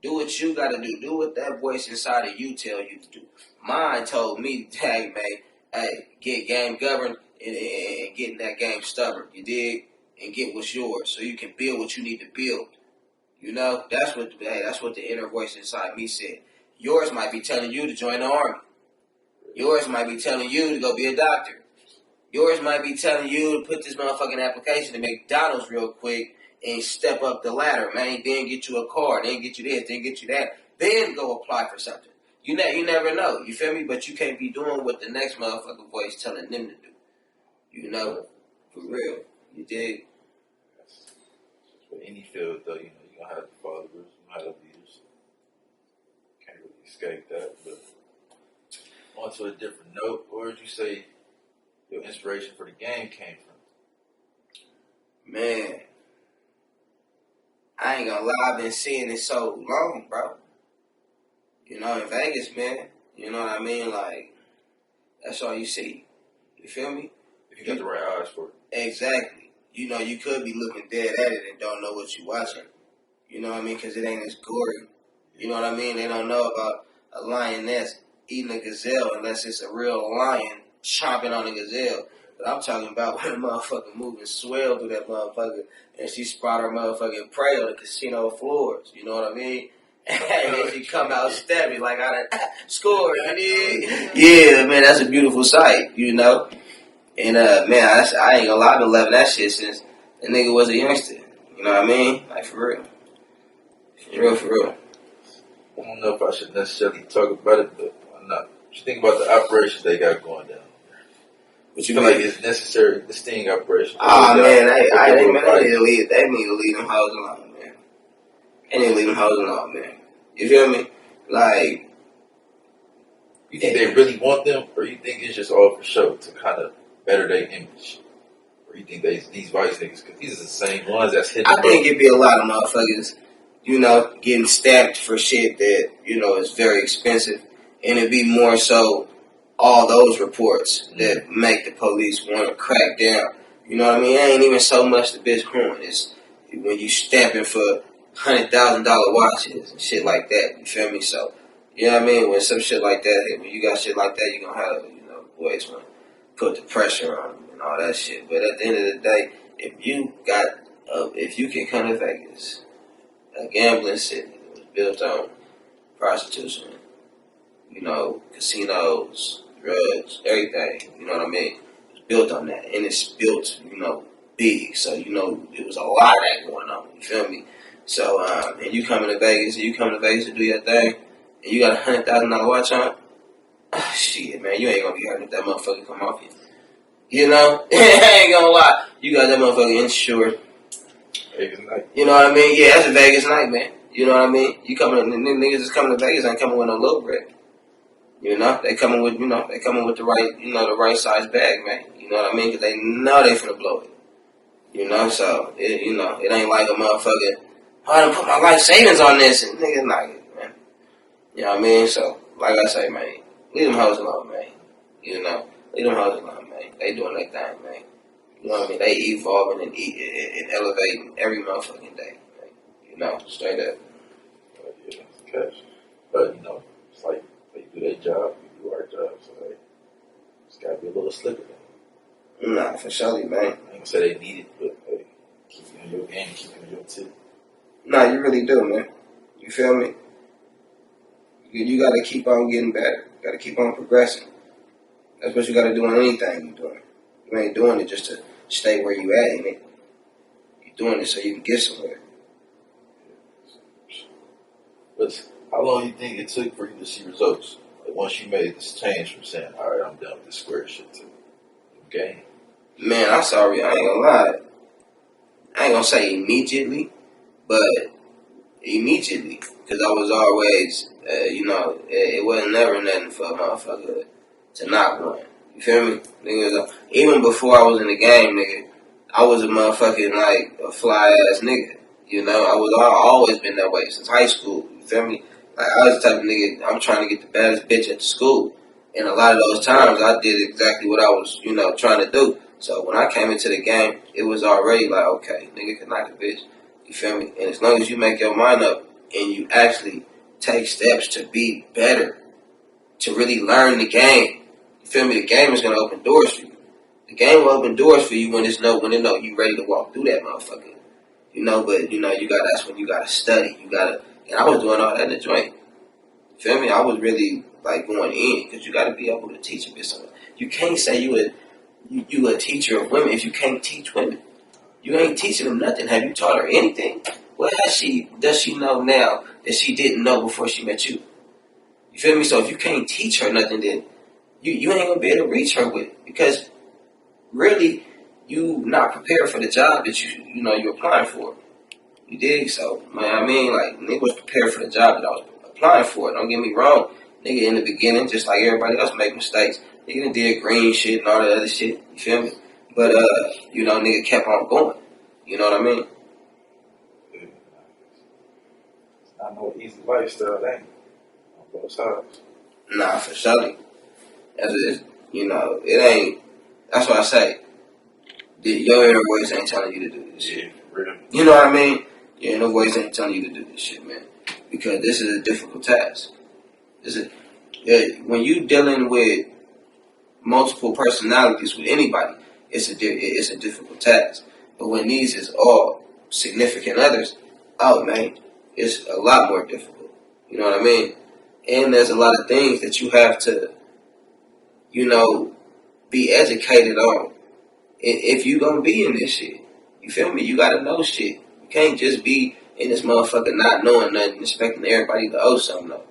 Do what you got to do. Do what that voice inside of you tell you to do. Mine told me, hey, man, get game governed and get in that game stubborn. You dig? And get what's yours so you can build what you need to build. That's what the inner voice inside me said. Yours might be telling you to join the army. Yours might be telling you to go be a doctor. Yours might be telling you to put this motherfucking application to McDonald's real quick and step up the ladder, man. Then get you a car, then get you this, then get you that. Then go apply for something. You never know. You feel me? But you can't be doing what the next motherfucking voice telling them to do. For real. You dig? For any field, though, you're going to have to follow the rules. You're going to have to leaders. Can't really escape that. But on to a different note, where would you say your inspiration for the game came from? Man, I ain't gonna lie, I've been seeing it so long, bro. In Vegas, man. You know what I mean? Like, that's all you see. You feel me? If you got the right eyes for it. Exactly. You could be looking dead at it and don't know what you're watching. You know what I mean? Because it ain't as gory. You know what I mean? They don't know about a lioness eating a gazelle unless it's a real lion chomping on a gazelle. But I'm talking about when a motherfucker moving swell through that motherfucker and she spot her motherfucking prey on the casino floors. You know what I mean? And then she come out stepping like I done scored. Yeah, man, that's a beautiful sight, And man, I ain't gonna lie, I've been loving that shit since the nigga was a youngster. You know what I mean? Like for real. For real. I don't know if I should necessarily talk about it, but why not? What you think about the operations they got going down? What You you feel like mean? it's necessary, the sting operation? Ah man, they Right. need to leave. They need to leave them hoes alone, man. They need to leave them hoes alone, man. You feel me? Like, You think they really want them, or you think it's just all for show to kind of better their image? Or you think these vice niggas, because these are the same ones that's hitting I them think up? it'd be a lot of motherfuckers, getting stabbed for shit that, is very expensive. And it'd be more so all those reports that make the police want to crack down. You know what I mean? It ain't even so much the bitch crime. It's when you stamping for $100,000 watches and shit like that. You feel me? So, you know what I mean? When some shit like that, when you got shit like that, you're gonna have, boys want to put the pressure on them and all that shit. But at the end of the day, if you can come to Vegas, a gambling city that was built on prostitution, casinos, drugs, everything, you know what I mean? It's built on that. And it's built, big. So, it was a lot of that going on. You feel me? So, and you come to Vegas to do your thing, and you got $100,000 watch on, shit, man, you ain't gonna be hurting if that motherfucker come off you. You know? I ain't gonna lie. You got that motherfucker insured. Vegas night. You know what I mean? Yeah, that's a Vegas night, man. You know what I mean? You coming, niggas that's coming to Vegas ain't coming with no little bread. They coming with, the right, the right size bag, man. You know what I mean? Because they know they finna blow it. So, it ain't like a motherfucker, I done put my life savings on this, and niggas not it, man. You know what I mean? So, like I say, man, leave them hoes alone, man. Leave them hoes alone, man. They doing their thing, man. You know what I mean? They evolving and elevating every motherfucking day, man. Straight up. Yeah, it's cash. But, it's like they do their job, we do our job, so they just gotta be a little slicker. Nah, for sure, man. I ain't gonna say they need it, but hey, keep you in your game, keep you in your tip. Nah, you really do, man. You feel me? You gotta keep on getting better. You gotta keep on progressing. That's what you gotta do in anything you're doing. You ain't doing it just to stay where you at in it. You're doing it so you can get somewhere. But how long do you think it took for you to see results? Like once you made this change from saying, all right, I'm done with this square shit to the game. Man, I'm sorry. I ain't gonna lie. I ain't gonna say immediately, but immediately. Because I was always, it wasn't never nothing for a motherfucker to not win. You feel me? Niggas, even before I was in the game, nigga, I was a motherfucking, like, a fly-ass nigga. I always been that way since high school. You feel me? Like, I was the type of nigga, I'm trying to get the baddest bitch at the school. And a lot of those times, I did exactly what I was, trying to do. So when I came into the game, it was already like, okay, nigga can knock a bitch. You feel me? And as long as you make your mind up and you actually take steps to be better, to really learn the game, you feel me? The game is gonna open doors for you. The game will open doors for you when it know you ready to walk through that motherfucker. That's when you gotta study. And I was doing all that in the joint. You feel me? I was really like going in because you gotta be able to teach a bitch something. You can't say you a teacher of women if you can't teach women. You ain't teaching them nothing. Have you taught her anything? What does she know now that she didn't know before she met you? You feel me? So if you can't teach her nothing, then you ain't gonna be able to reach her with it because really you not prepared for the job that you're applying for. You dig? So man, like nigga was prepared for the job that I was applying for. Don't get me wrong. Nigga in the beginning, just like everybody else make mistakes. Nigga done did green shit and all that other shit. You feel me? But nigga kept on going. You know what I mean? It's not no easy lifestyle, that ain't on both sides. Nah, for sure. It ain't. That's what I say. Your inner voice ain't telling you to do this shit. Yeah, for real. You know what I mean? Your inner voice ain't telling you to do this shit, man. Because this is a difficult task. When you dealing with multiple personalities with anybody, it's a difficult task. But when these is all significant others, oh man, it's a lot more difficult. You know what I mean? And there's a lot of things that you have to, be educated on. If you gonna be in this shit, you feel me? You gotta know shit. You can't just be and this motherfucker not knowing nothing, expecting everybody to owe something though.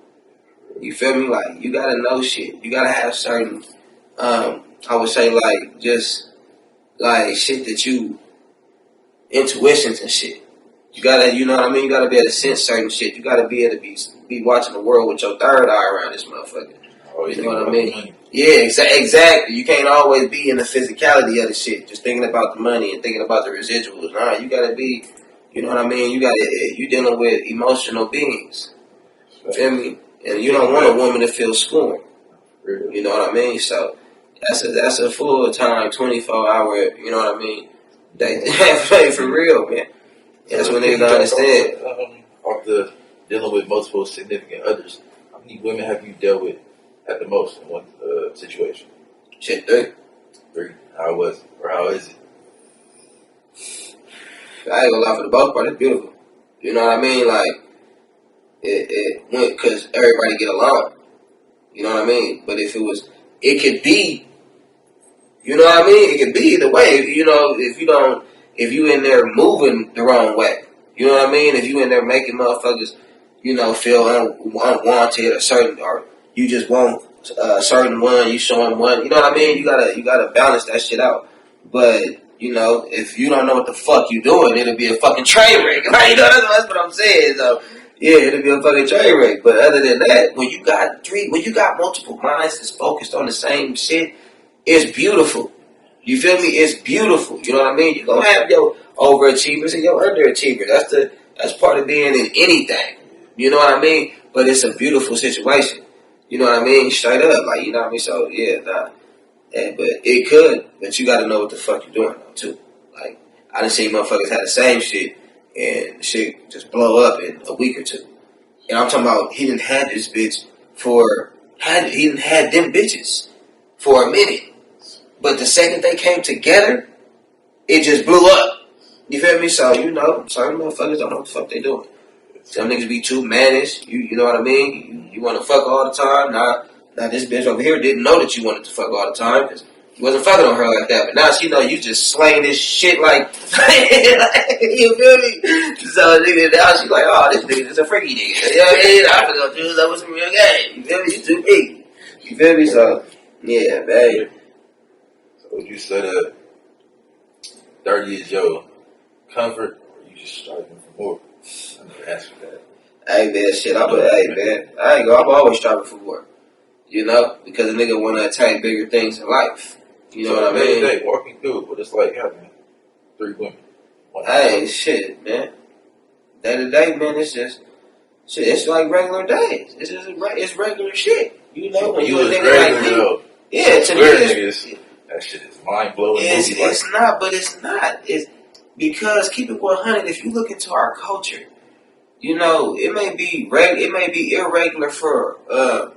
You feel me? Like, you gotta know shit. You gotta have certain, I would say, like, just, like, shit that you, intuitions and shit. You gotta, you know what I mean? You gotta be able to sense certain shit. You gotta be able to be watching the world with your third eye around this motherfucker. You know what I mean? Yeah, exactly. You can't always be in the physicality of the shit, just thinking about the money and thinking about the residuals. Nah, you gotta be, you know what I mean? You dealing with emotional beings. You feel me? And you don't want a woman to feel scorned. You know what I mean? So that's a full time 24-hour. You know what I mean? They play for real, man. That's when they understand. Off the dealing with multiple significant others, how many women have you dealt with at the most in one situation? Shit, 3. 3. How was it? Or how is it? I ain't gonna lie, for the most part, it's beautiful. You know what I mean? Like, it went because everybody get along. You know what I mean? But if it could be, you know what I mean? It could be either way. You know, if you in there moving the wrong way. You know what I mean? If you in there making motherfuckers, you know, feel unwanted or you just want a certain one, you show them one. You know what I mean? You gotta balance that shit out. But you know, if you don't know what the fuck you doing, it'll be a fucking train wreck. Like, you know, that's what I'm saying. So yeah, it'll be a fucking train wreck. But other than that, when you got multiple minds that's focused on the same shit, it's beautiful. You feel me? It's beautiful. You know what I mean? You're gonna have your overachievers and your underachievers. That's part of being in anything. You know what I mean? But it's a beautiful situation. You know what I mean? Straight up, like, you know what I mean? So yeah, nah. But it could, but you gotta know what the fuck you're doing though, too. Like, I done seen motherfuckers have the same shit and the shit just blow up in a week or two. And I'm talking about he didn't have this bitch he didn't have them bitches for a minute. But the second they came together, it just blew up. You feel me? So, you know, certain motherfuckers don't know what the fuck they doing. Some niggas be too mannish. You know what I mean? You want to fuck all the time. Now this bitch over here didn't know that you wanted to fuck all the time because you wasn't fucking on her like that. But now she know you just slaying this shit like, you feel me? So nigga, now she like, oh, this nigga is a freaky nigga. You know what I mean? I'm gonna go do that with some real game. You feel me? You too big. You feel me? So yeah, man. So would you say that 30 is your comfort, or you just striving for more? I never asked for that. Hey man, shit, I ain't go. I'm always striving for more. You know, because a nigga want to attain bigger things in life. You know what I mean? Day, walking through, but it's like having 3 women. Hey, shit, man. Day to day, man, it's just shit. It's like regular days. It's regular shit. You know, when you a nigga like me. Yeah, to me, that shit is mind blowing. It's not, but it's not. It's because keep it 100. If you look into our culture, you know, it may be irregular for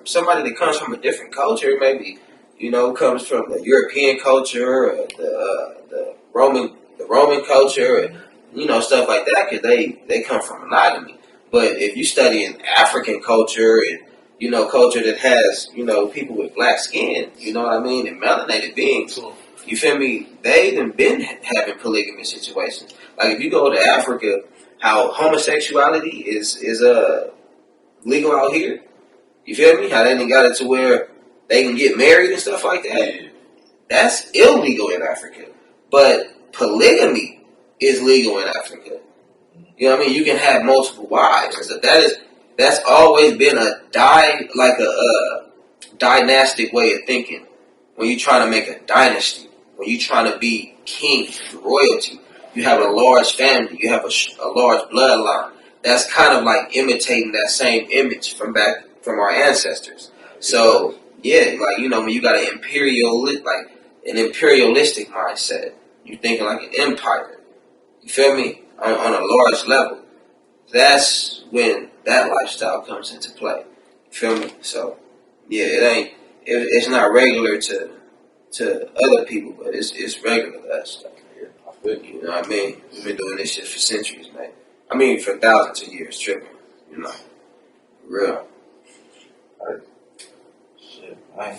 somebody that comes from a different culture. It may be, you know, comes from the European culture, or the Roman culture, and you know, stuff like that, because they come from monogamy. But if you study an African culture and you know, culture that has, you know, people with black skin, you know what I mean, and melanated beings, you feel me? They even been having polygamous situations. Like if you go to Africa, how homosexuality is legal out here. You feel me? How they done got it to where they can get married and stuff like that. That's illegal in Africa. But polygamy is legal in Africa. You know what I mean? You can have multiple wives. So that's always been a dynastic way of thinking. When you're trying to make a dynasty, when you're trying to be king, royalty, you have a large family, you have a large bloodline. That's kind of like imitating that same image from our ancestors. So yeah, like you know, when you got an imperialistic mindset, you're thinking like an empire. You feel me? On a large level. That's when that lifestyle comes into play. You feel me? So yeah, it's not regular to other people, but it's regular to us. You know what I mean? We've been doing this shit for centuries, man. I mean, for thousands of years, tripping. You know, real. Shit, man.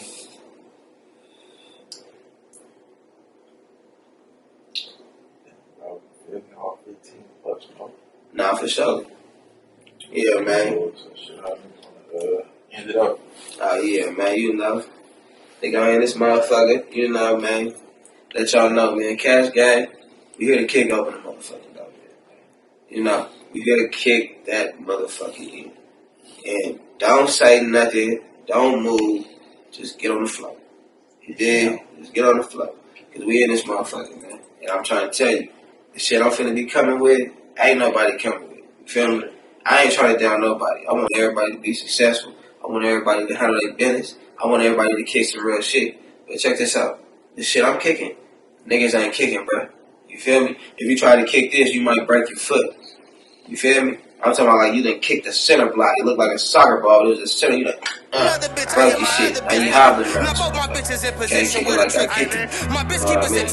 All $15, Nah, for for sure. Yeah, man. Ended up. Oh, yeah, man. You know. Nigga, I ain't this motherfucker. You know, man. Let y'all know, man. Cash Gang, we here to kick open the motherfucking door, man. You know, we here to kick that motherfucker in. And don't say nothing. Don't move. Just get on the floor. You dig? Just get on the floor. Because we in this motherfucker, man. And I'm trying to tell you, the shit I'm finna be coming with, ain't nobody coming with. You feel me? I ain't trying to down nobody. I want everybody to be successful. I want everybody to handle their business. I want everybody to kick some real shit. But check this out. The shit I'm kicking, niggas ain't kicking, bro. You feel me? If you try to kick this, you might break your foot. You feel me? I'm talking about like you done kicked the center block. It looked like a soccer ball. It was a center. You done broke your shit. Now you hobbling around. Can't kick it like I kicked it. You know what I mean?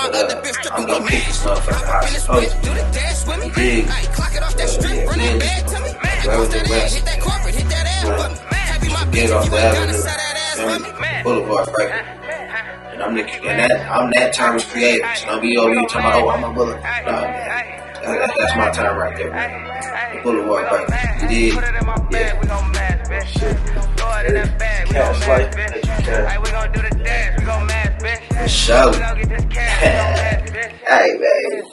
But I'm gonna kick this motherfucker how it's supposed to be. You dig? Yeah, man. Revenu Ransom. Get off the avenue. Boulevard, right? And I'm that Thomas creative. So don't be over here talking about, oh, I'm a bullet. Nah, man. That's my time right there, man. The Boulevard, right? You did? Yeah. Cash life. Cash. For sure. Hey, man.